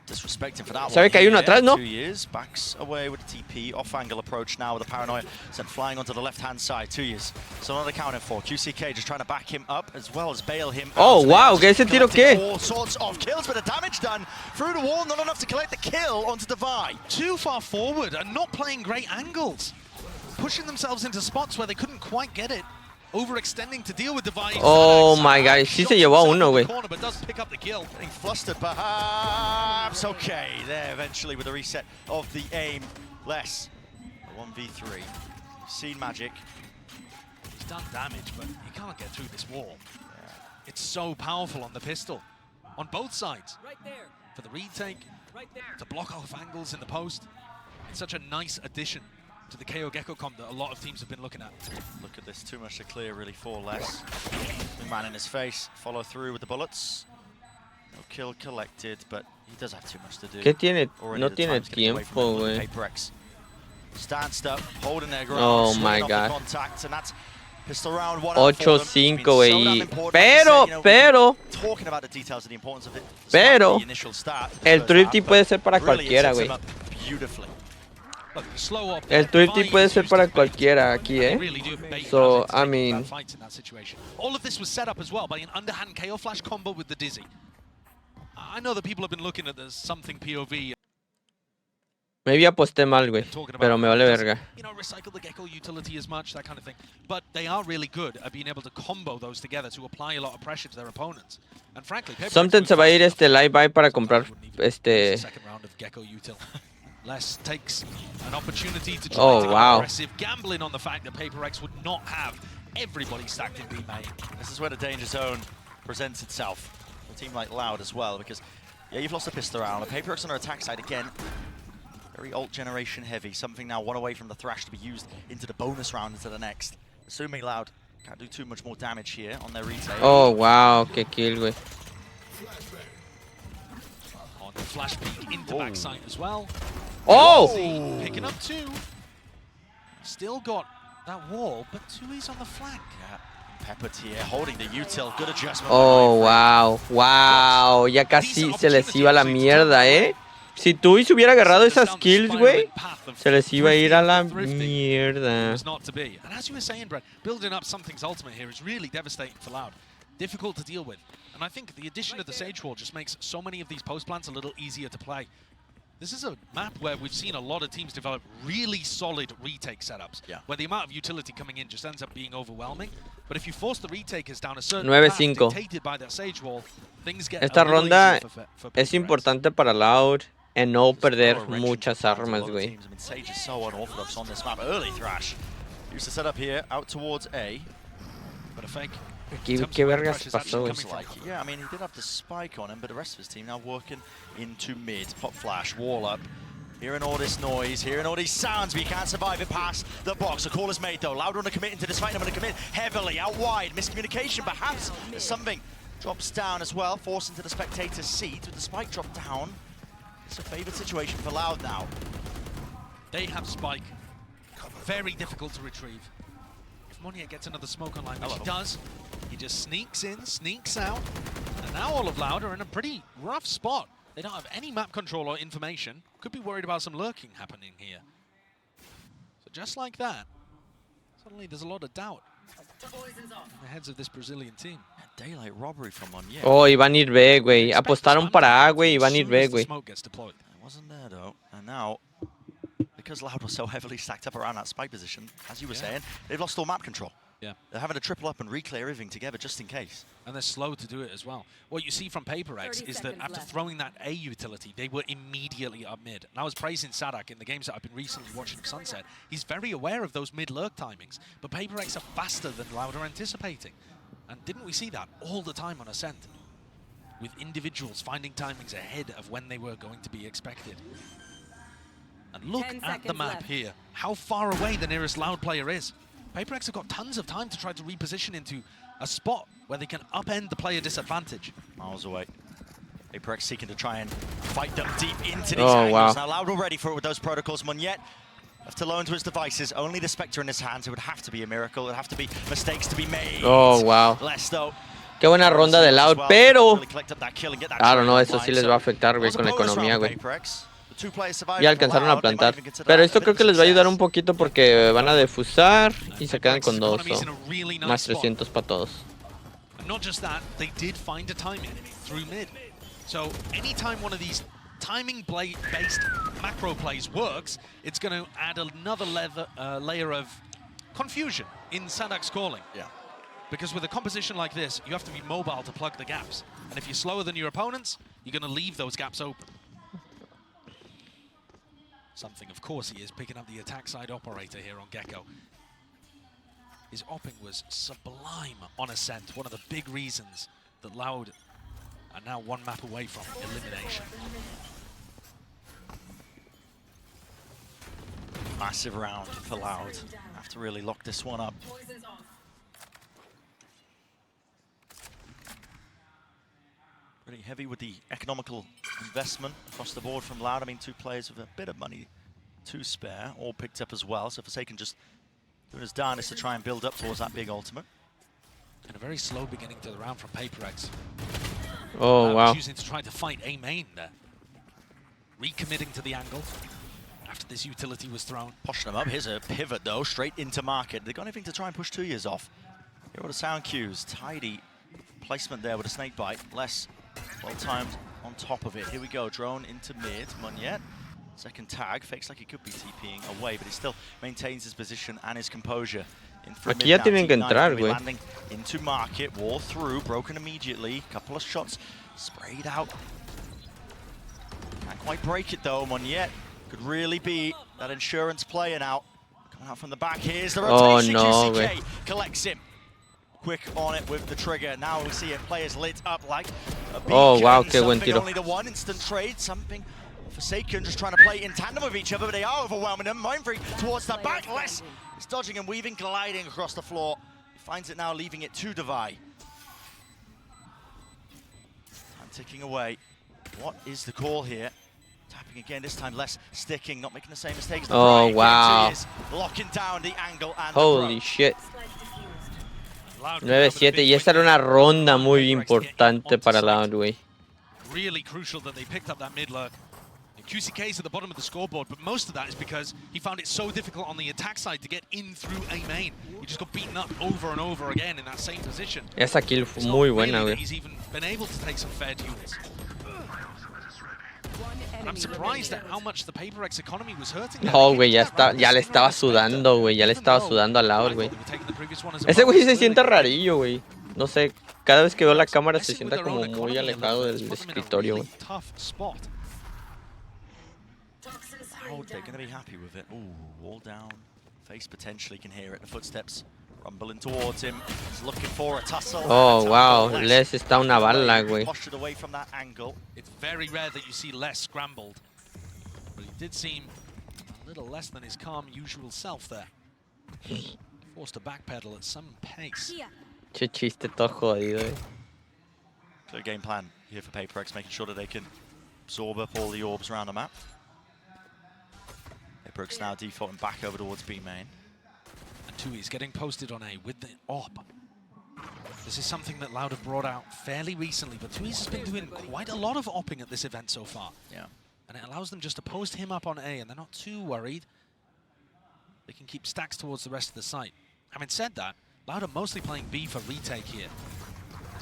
Speaker 2: disrespecting for that.
Speaker 1: Sabe que hay uno atrás, ¿no?
Speaker 2: 2 years, backs away with the TP, off-angle approach now with the paranoia, sent flying onto the left-hand side. 2 years, so not accounted for. QCK just trying to back him up as well as bail him.
Speaker 1: Oh, wow, ¿qué ese tiro qué?
Speaker 2: All sorts of kills, but the damage done through the wall, not enough to collect the kill onto Divide.
Speaker 3: Too far forward and not playing great angles. Pushing themselves into spots where they couldn't quite get it. Overextending to deal with Divide.
Speaker 1: Oh my god, sí se llevó a uno, güey.
Speaker 3: But does pick up the kill.
Speaker 2: Getting flustered, perhaps. Okay, there eventually with the reset of the aim. Less. 1v3. You've seen magic.
Speaker 3: He's done damage, but he can't get through this wall. It's so powerful on the pistol. On both sides.
Speaker 4: Right there.
Speaker 3: For the retake.
Speaker 4: Right there.
Speaker 3: To block off angles in the post. It's such a nice addition to the KO Gecko comp that a lot of teams have been looking at.
Speaker 2: Look at this, too much to clear really for Less. Big man in his face, follow through with the bullets. No kill collected, but he does have too much to do.
Speaker 1: ¿Qué tiene?
Speaker 2: Already
Speaker 1: No
Speaker 2: the
Speaker 1: tiene
Speaker 2: time's getting away from
Speaker 1: tiempo,
Speaker 2: him.
Speaker 1: güey.
Speaker 2: PRX stands up, holding their ground.
Speaker 1: Oh
Speaker 2: swinging
Speaker 1: my
Speaker 2: off the
Speaker 1: god.
Speaker 2: contact, and that's pistol round 1 out for them.
Speaker 1: 8-5,
Speaker 2: It's been so
Speaker 1: güey.
Speaker 2: damn important.
Speaker 1: Pero,
Speaker 2: Like I said,
Speaker 1: pero,
Speaker 2: talking about the details of the importance of it.
Speaker 1: Pero,
Speaker 2: the initial start,
Speaker 1: el thrifty puede ser para
Speaker 2: really it
Speaker 1: cualquiera,
Speaker 2: sets
Speaker 1: güey.
Speaker 2: him up beautifully.
Speaker 3: Look, slow up
Speaker 1: El
Speaker 3: there.
Speaker 1: thrifty
Speaker 3: Divide
Speaker 1: puede
Speaker 3: is
Speaker 1: ser
Speaker 3: used
Speaker 1: para
Speaker 3: to bait.
Speaker 1: cualquiera aquí,
Speaker 3: They
Speaker 1: eh.
Speaker 3: really do bait
Speaker 1: So,
Speaker 3: habits
Speaker 1: I
Speaker 3: to make
Speaker 1: mean,
Speaker 3: bad fights in that situation. All of this was set up as well by an underhand KO flash combo with the Dizzy. I know that people have been looking at this something POV.
Speaker 1: maybe aposté mal, güey. Pero me vale verga.
Speaker 3: You know, recycle the Gecko utility as much, that kind of thing. But they are really good at being able to combo those together to apply a lot of pressure to their opponents. And frankly,
Speaker 1: Something se va a ir live buy para comprar
Speaker 3: second round of Gecko util. Less takes an opportunity to try
Speaker 1: Oh,
Speaker 3: to get
Speaker 1: wow.
Speaker 3: aggressive, gambling on the fact that PRX would not have everybody stacked in B main.
Speaker 2: This is where the danger zone presents itself. A team like Loud as well, because yeah, you've lost a pistol round. The PRX on our attack side again. Very alt generation heavy. Something now one away from the thrash to be used into the bonus round into the next. Assuming Loud can't do too much more damage here on their retake.
Speaker 1: Oh, wow, qué kill, güey.
Speaker 3: On the flash peek into backside as well.
Speaker 1: Oh!
Speaker 3: Picking up 2. Still got that wall, but 2 is on the flank.
Speaker 2: Yeah. Peppered here, holding the util. Good adjustment.
Speaker 1: Oh, wow, wow. Ya casi se les iba la mierda, eh. Si Tui se hubiera agarrado esas kills, güey, se les iba a ir a la mierda.
Speaker 3: Was not to be. And as you were saying, Brett, building up something's ultimate here is really devastating for Loud. Difficult to deal with. And I think the addition of the Sage Wall just makes so many of these post plants a little easier to play. This is a map where we've seen a lot of teams develop really solid retake setups, where the amount of utility coming in just ends up being overwhelming. But if you force the retakers down a certain path
Speaker 1: 9-5.
Speaker 3: dictated by that Sage Wall, things get
Speaker 1: Esta
Speaker 3: a little
Speaker 1: ronda
Speaker 3: easier for
Speaker 1: es
Speaker 3: PRX.
Speaker 1: importante para Loud en no perder
Speaker 2: Throw a wrench
Speaker 1: muchas
Speaker 2: into plans. A
Speaker 1: armas,
Speaker 2: lot of
Speaker 1: güey.
Speaker 2: teams, I mean, Sage is so unorthodox on this map. Early thrash. Used to set up here, out towards A.
Speaker 3: But a fake.
Speaker 1: ¿Qué vergas pasó, güey?
Speaker 2: Looks like, yeah, I mean, he did have the spike on him, but the rest of his team now working into mid. Pop flash, wall up. Hearing all this noise, hearing all these sounds, but you can't survive it past the box. A call is made though. Loud want to commit into this fight. I'm going to commit heavily out wide. Miscommunication perhaps. As something drops down as well, forced into the spectator's seat with the spike drop down. It's a favored situation for Loud now.
Speaker 3: They have spike. Very difficult to retrieve. If Monnier gets another smoke online, which he does, he just sneaks in, sneaks out, and now all of Loud are in a pretty rough spot. They don't have any map control or information. Could be worried about some lurking happening here. So just like that, suddenly there's a lot of doubt in the heads of this Brazilian team.
Speaker 2: Daylight robbery from Monnier.
Speaker 1: Oh, iban a ir B, güey. Apostaron para A, güey, y van a ir B, güey.
Speaker 3: Smoke gets deployed.
Speaker 2: It wasn't there though, and now, because Loud was so heavily stacked up around that spike position, as you were saying, they've lost all map control.
Speaker 3: Yeah.
Speaker 2: They're having to triple up and re-clear everything together just in case.
Speaker 3: And they're slow to do it as well. What you see from PRX is that after throwing that A utility, they were immediately up mid. And I was praising Sadak in the games that I've been recently watching Sunset. He's very aware of those mid lurk timings, but PRX are faster than Loud are anticipating. And didn't we see that all the time on Ascent? With individuals finding timings ahead of when they were going to be expected. And look at the map here, how far away the nearest Loud player is. PRX have got tons of time to try to reposition into a spot where they can upend the player disadvantage.
Speaker 2: Miles away. PRX seeking to try and fight them deep into these
Speaker 1: Oh,
Speaker 2: angles.
Speaker 1: wow.
Speaker 2: Now Loud already for it with those protocols. Monnier left alone to his devices. Only the Spectre in his hands. It would have to be a miracle. It would have to be mistakes to be made.
Speaker 1: Oh, wow.
Speaker 2: Less though.
Speaker 1: Qué buena ronda de Loud, pero... Claro, no, eso sí les va a afectar, güey, con la economía, güey. Ya alcanzaron a plantar. Pero esto creo que les va a ayudar un poquito porque van a defusar y se quedan con 2. Más 300 para todos.
Speaker 3: Not just that, they did find a timing through mid. So anytime one of these timing-based macro plays works, it's going to add another layer of confusion in Sadak's calling.
Speaker 2: Yeah.
Speaker 3: Because with a composition like this, you have to be mobile to plug the gaps. And if you're slower than your opponents, you're going to leave those gaps open. Something, of course, he is picking up the attack side operator here on Gecko. His opping was sublime on Ascent, one of the big reasons that Loud are now one map away from elimination.
Speaker 2: Massive round for Loud. Have to really lock this one up. Pretty heavy with the economical investment across the board from Loud. I mean, 2 players with a bit of money to spare, all picked up as well. So Forsaken just doing his darnest to try and build up towards that big ultimate.
Speaker 3: And a very slow beginning to the round from PRX.
Speaker 1: Oh, wow.
Speaker 3: Choosing to try to fight a main there. Recommitting to the angle after this utility was thrown.
Speaker 2: Pushing them up. Here's a pivot, though, straight into market. They got anything to try and push 2 years off. Here are the sound cues. Tidy placement there with a snake bite. Less well-timed on top of it. Here we go. Drone into mid. Munyet. Second tag. Fakes like he could be TPing away, but he still maintains his position and his composure.
Speaker 1: Aquí ya tienen que entrar, güey.
Speaker 2: Landing into market. Wall through. Broken immediately. Couple of shots sprayed out. Can't quite break it, though. Munyet could really be that insurance player now. Coming out from the back. Here's the rotation.
Speaker 1: Oh, no,
Speaker 2: QCK collects him. Quick on it with the trigger. Now we see it. Players lit up like a beacon.
Speaker 1: Oh, wow, qué buen tiro.
Speaker 2: Only the one instant trade. Something Forsaken just trying to play in tandem with each other, but they are overwhelming them. Mindfreak towards the back. Less is dodging and weaving, gliding across the floor. He finds it now, leaving it to Devi. Time ticking away. What is the call here? Tapping again, this time less sticking, not making the same mistakes.
Speaker 1: Oh, wow.
Speaker 2: Locking down the angle and
Speaker 1: Holy shit. 9-7, y esta era una ronda muy importante para Loud, güey.
Speaker 3: Really crucial that they picked up that mid lurk. QCK's at the bottom of the scoreboard, but most of that is because he found it so difficult on the attack side to get in through a main. He just got beaten up over and over again in that same position.
Speaker 1: Esa kill fue muy buena, güey.
Speaker 3: He's even been able to take some fair duels. I'm surprised at how much the PRX economy was hurting.
Speaker 1: No, güey, ya le estaba sudando, güey. Ya le estaba sudando a Loud, güey. Ese güey se siente rarillo, güey. No sé, cada vez que veo la cámara se sienta como muy alejado del escritorio, güey.
Speaker 2: Oh, they're going to be happy with it. Ooh, wall down. Face potentially can hear it. The footsteps rumbling towards him. He's looking for a tussle.
Speaker 1: Oh, wow. Les está una bala, güey.
Speaker 2: Postured away from that angle.
Speaker 3: It's very rare that you see Les scrambled. But he did seem a little less than his calm usual self there. Forced to backpedal at some pace.
Speaker 1: Che chiste todo jodido, eh.
Speaker 2: Clear game plan here for PRX, making sure that they can absorb up all the orbs around the map. PRX now defaulting back over towards B main.
Speaker 3: And Tui's getting posted on A with the AWP. This is something that Loud have brought out fairly recently, but Tui's has been doing quite a lot of AWPing at this event so far.
Speaker 2: Yeah.
Speaker 3: And it allows them just to post him up on A, and they're not too worried. They can keep stacks towards the rest of the site. Having said that, Loud are mostly playing B for retake here.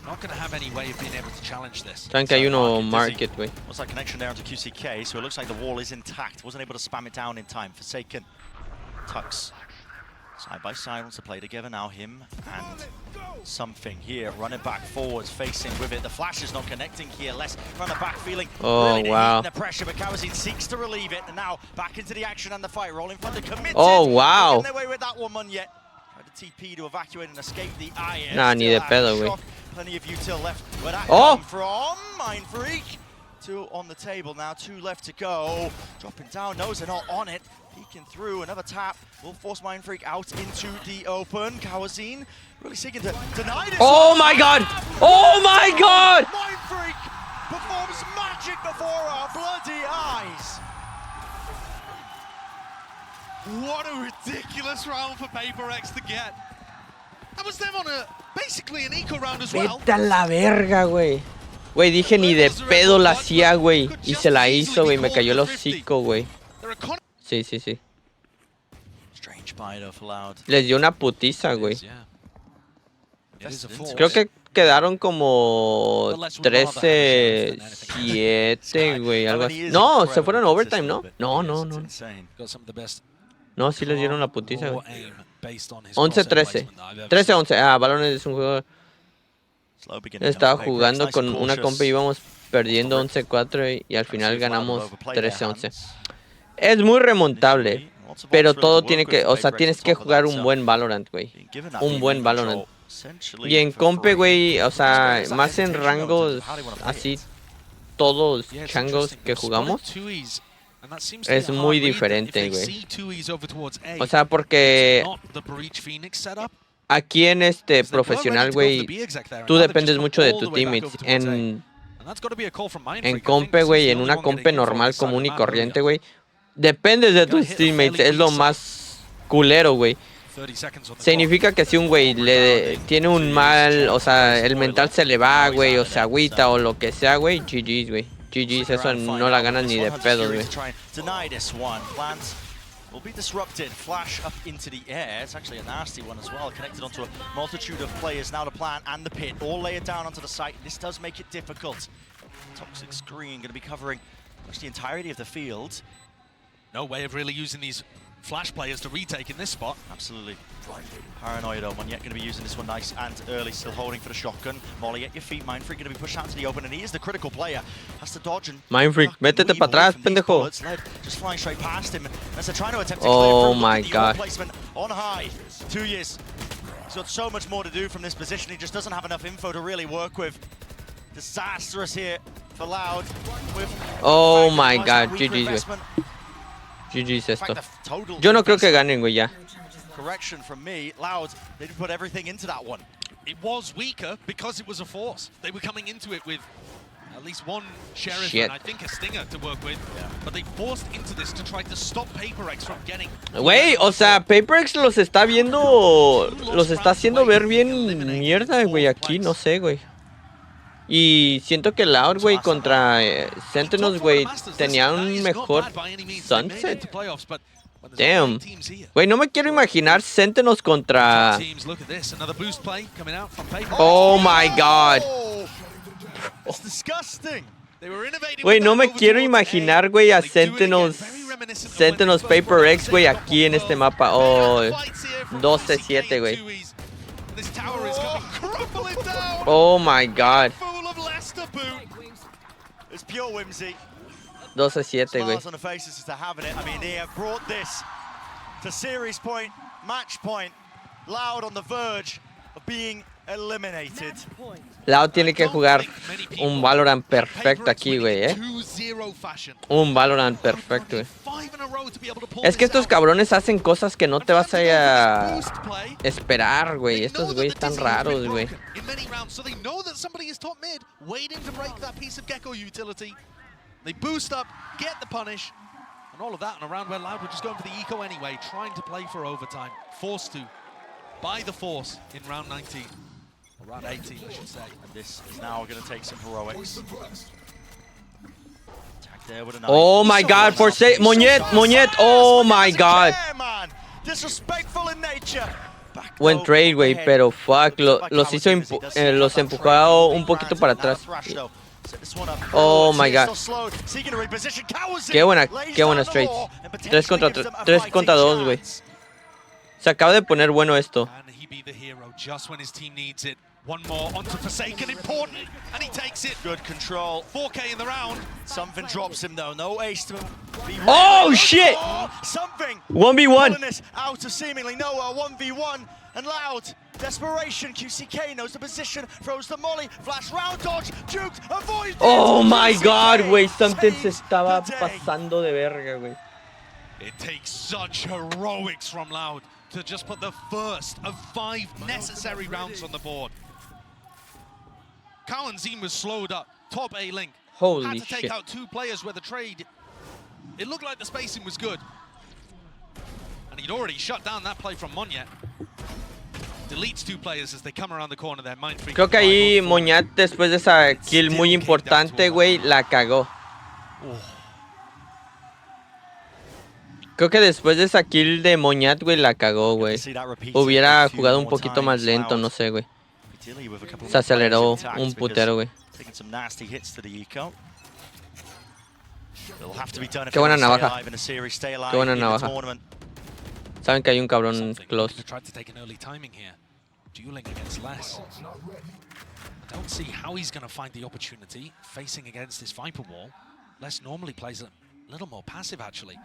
Speaker 3: Not going to have any way of being able to challenge this.
Speaker 1: Saben que hay uno market, güey.
Speaker 2: What's that connection there onto QCK? So it looks like the wall is intact. Wasn't able to spam it down in time. Forsaken. Tux. Side by side wants to play together now. Him and something here. Running back forwards, facing with it. The flash is not connecting here. Less from the back feeling.
Speaker 1: Oh,
Speaker 2: really
Speaker 1: wow.
Speaker 2: The pressure, but Kawazin seeks to relieve it. And now back into the action and the fight. Rolling front to commit.
Speaker 1: Oh, wow.
Speaker 2: Getting their way with that one yet. Tried to TP to evacuate and escape the IS.
Speaker 1: Nah, ni de pedo, güey.
Speaker 2: Plenty of util left. Where that
Speaker 1: Oh!
Speaker 2: come from? Mindfreak. 2 on the table now, 2 left to go. Dropping down, knows they're not on it. Peeking through, another tap will force Mindfreak out into the open. Kawazin really seeking to deny this.
Speaker 1: Oh my god! Oh my god!
Speaker 2: Mindfreak performs magic before our bloody eyes.
Speaker 3: What a ridiculous round for PRX to get. That was them on a Basically an eco round as well.
Speaker 1: Vete a la verga, güey. Güey, dije ni de pedo la hacía, güey. Y se la hizo, güey. Me cayó el hocico, güey. Sí, sí, sí.
Speaker 2: Strange buy though for Loud.
Speaker 1: Les dio una putiza, güey.
Speaker 3: Yeah. It is a force.
Speaker 1: Creo que quedaron como 13-7, güey. Algo así. No, se fueron a overtime, ¿no? No, no, no.
Speaker 3: Got some of the best
Speaker 1: No, sí les dieron la putiza, güey.
Speaker 3: aim based on his
Speaker 1: 11-13. 13-11. Ah, Balones es un juego.
Speaker 2: Slow beginning.
Speaker 1: Estaba jugando con una compa y íbamos perdiendo 11-4 y al final ganamos 13-11. Es muy remontable, pero todo tiene que, o sea, tienes que jugar un buen Valorant, güey. Un buen Valorant. Y en compe, güey, o sea, más en rangos así, todos changos que jugamos, es muy diferente, güey. O sea, porque aquí en este profesional, güey, tú dependes mucho de tu teammates. En compe, güey, en una compe normal, común y corriente, güey, dependes de tus teammates. Es lo más culero, güey. Significa que si un güey le tiene un mal, o sea, el mental se le va, güey, o se agüita o lo que sea, güey, GG's, güey. GG's, eso no la ganas ni de pedo, güey.
Speaker 2: Will be disrupted. Flash up into the air. It's actually a nasty one as well. Connected onto a multitude of players. Now the plant and the pit all layered down onto the site. This does make it difficult. Toxic screen going to be covering the entirety of the field.
Speaker 3: No way of really using these flash players to retake in this spot.
Speaker 2: Absolutely. Paranoid Omen yet going to be using this one nice and early, still holding for the shotgun. Molly at your feet, Mindfreak going to be pushed out into the open, and he is the critical player. Has to dodge and
Speaker 1: Mindfreak, métete para atrás, pendejo.
Speaker 2: Just flying straight past him as they're trying to attempt to
Speaker 1: oh my god.
Speaker 2: Placement on high. 2 years. He's got so much more to do from this position. He just doesn't have enough info to really work with. Disastrous here for Loud.
Speaker 1: Oh my god, GG's, güey. GG's esto. Yo no creo que ganen, güey, ya.
Speaker 2: Correction from me, Loud, they did put everything into that one.
Speaker 3: It was weaker because it was a force. They were coming into it with at least one sheriff and I think a stinger to work with. Yeah. But they forced into this to try to stop PRX from getting.
Speaker 1: Güey, o sea, PRX los está viendo, los está haciendo ver bien mierda, güey, aquí, no sé, güey. Y siento que Loud, güey, contra Sentinels, güey, tenía un mejor Sunset. Damn. Güey, no me quiero imaginar Sentinels contra... Oh my god. Güey, no me quiero imaginar, güey, a Sentinels PRX, güey, aquí en este mapa. Oh, 12-7, güey. Oh my god.
Speaker 2: It's pure whimsy.
Speaker 1: 12-7, güey.
Speaker 2: On the faces to having it. I mean, they have brought this to series point, match point. Loud on the verge of being eliminated.
Speaker 1: Loud tiene que jugar un Valorant perfecto aquí, güey, Un Valorant perfecto, güey. Es que estos cabrones hacen cosas que no te vas a esperar, güey. Estos güeyes están raros, güey.
Speaker 3: They boost up, get the punish, and all of that in a round where Loud were just going for the eco anyway, trying to play for overtime. Forced to, by the force, in round 19. Or round 18, I should say. And
Speaker 2: this is now going to take some heroics.
Speaker 1: Oh my god, for Moñet, oh my god.
Speaker 2: Disrespectful in nature.
Speaker 1: Buen trade, güey, pero fuck, los hizo los empujó un poquito para atrás. Oh my god. Qué buenas trades. 3 contra 2, güey. Se acaba de poner bueno esto.
Speaker 3: One more onto Forsaken, important, and he takes it.
Speaker 2: Good control.
Speaker 3: 4K in the round.
Speaker 2: Something drops him though. No ace to be.
Speaker 1: Oh shit!
Speaker 2: Something.
Speaker 1: 1v1.
Speaker 2: Out of seemingly nowhere. 1v1 and Loud. Desperation. QCK knows the position. Throws the molly. Flash round dodge. Juked. Avoid.
Speaker 1: Oh my god, güey. Something se estaba pasando de verga, güey.
Speaker 3: It takes such heroics from Loud to just put the first of 5 necessary rounds on the board. Cowanzine was slowed up, top A link.
Speaker 1: Holy
Speaker 3: had to take
Speaker 1: shit.
Speaker 3: out 2 players where the trade, it looked like the spacing was good. And he'd already shut down that play from Monyet. Deletes 2 players as they come around the corner there. Mind Freak.
Speaker 1: Creo que ahí Moñat, después de esa kill muy importante, güey, la cagó. Creo que después de esa kill de Moñat, güey, la cagó, güey. Hubiera jugado un poquito más lento, no sé, güey. Se aceleró un putero, güey. Qué buena navaja. Qué buena navaja. Saben que hay un cabrón close.
Speaker 3: Dueling against Les. I don't see how he's going to find the opportunity facing against this Viper wall. Les normally plays a little more passive, actually.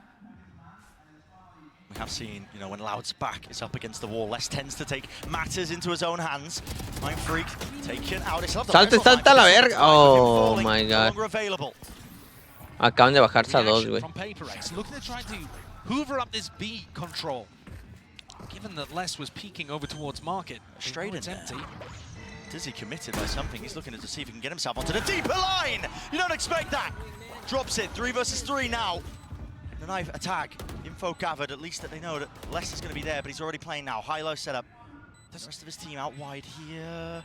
Speaker 2: We have seen, you know, when Loud's back is up against the wall, Les tends to take matters into his own hands. Mind Freak taken out.
Speaker 1: Salte, salta a la verga. Oh my god. Acaban de bajarse a dos, güey.
Speaker 3: From PRX, looking to try to hoover up this B control. Given that Les was peeking over towards Market,
Speaker 2: straight in
Speaker 3: empty.
Speaker 2: Dizzy committed by something. He's looking to see if he can get himself onto the deeper line. You don't expect that. Drops it. 3 versus 3 now. The knife attack. Info gathered. At least that they know that Les is going to be there, but he's already playing now. High-low setup. The rest of his team out wide here.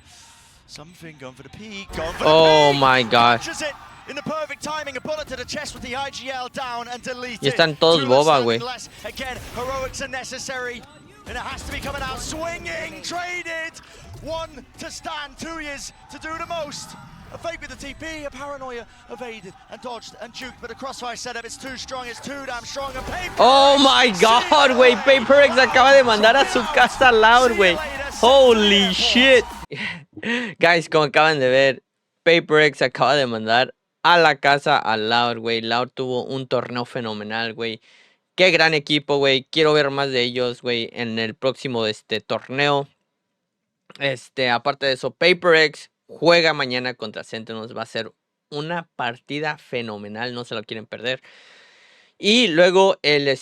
Speaker 2: Something going for the peak. Going for the peak.
Speaker 1: My god.
Speaker 2: It in the perfect timing. A bullet to the chest with the IGL down and deleted.
Speaker 1: Y están todos boba, güey.
Speaker 2: Again, heroics are necessary. And it has to be coming out swinging, traded. 1 to stand, 2 years to do the most. A fake with the TP, a paranoia evaded and dodged and juked, but the crossfire setup is too strong, it's too damn strong. And
Speaker 1: oh my god, güey, PRX acaba de mandar a su casa Loud, güey. Holy shit. Guys, como acaban de ver, PRX acaba de mandar a la casa a Loud, güey. Loud tuvo un torneo fenomenal, güey. Qué gran equipo, güey. Quiero ver más de ellos, güey, en el próximo torneo. Aparte de eso, PRX juega mañana contra Sentinels. Va a ser una partida fenomenal. No se lo quieren perder. Y luego el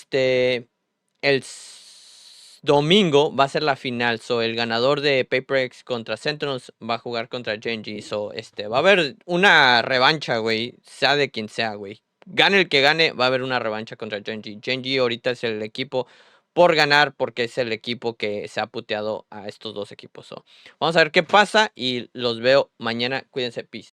Speaker 1: domingo va a ser la final. So, el ganador de PRX contra Sentinels va a jugar contra Genji. So, va a haber una revancha, güey. Sea de quien sea, güey. Gane el que gane, va a haber una revancha contra Genji. Genji ahorita es el equipo por ganar porque es el equipo que se ha puteado a estos dos equipos. So, vamos a ver qué pasa y los veo mañana. Cuídense, peace.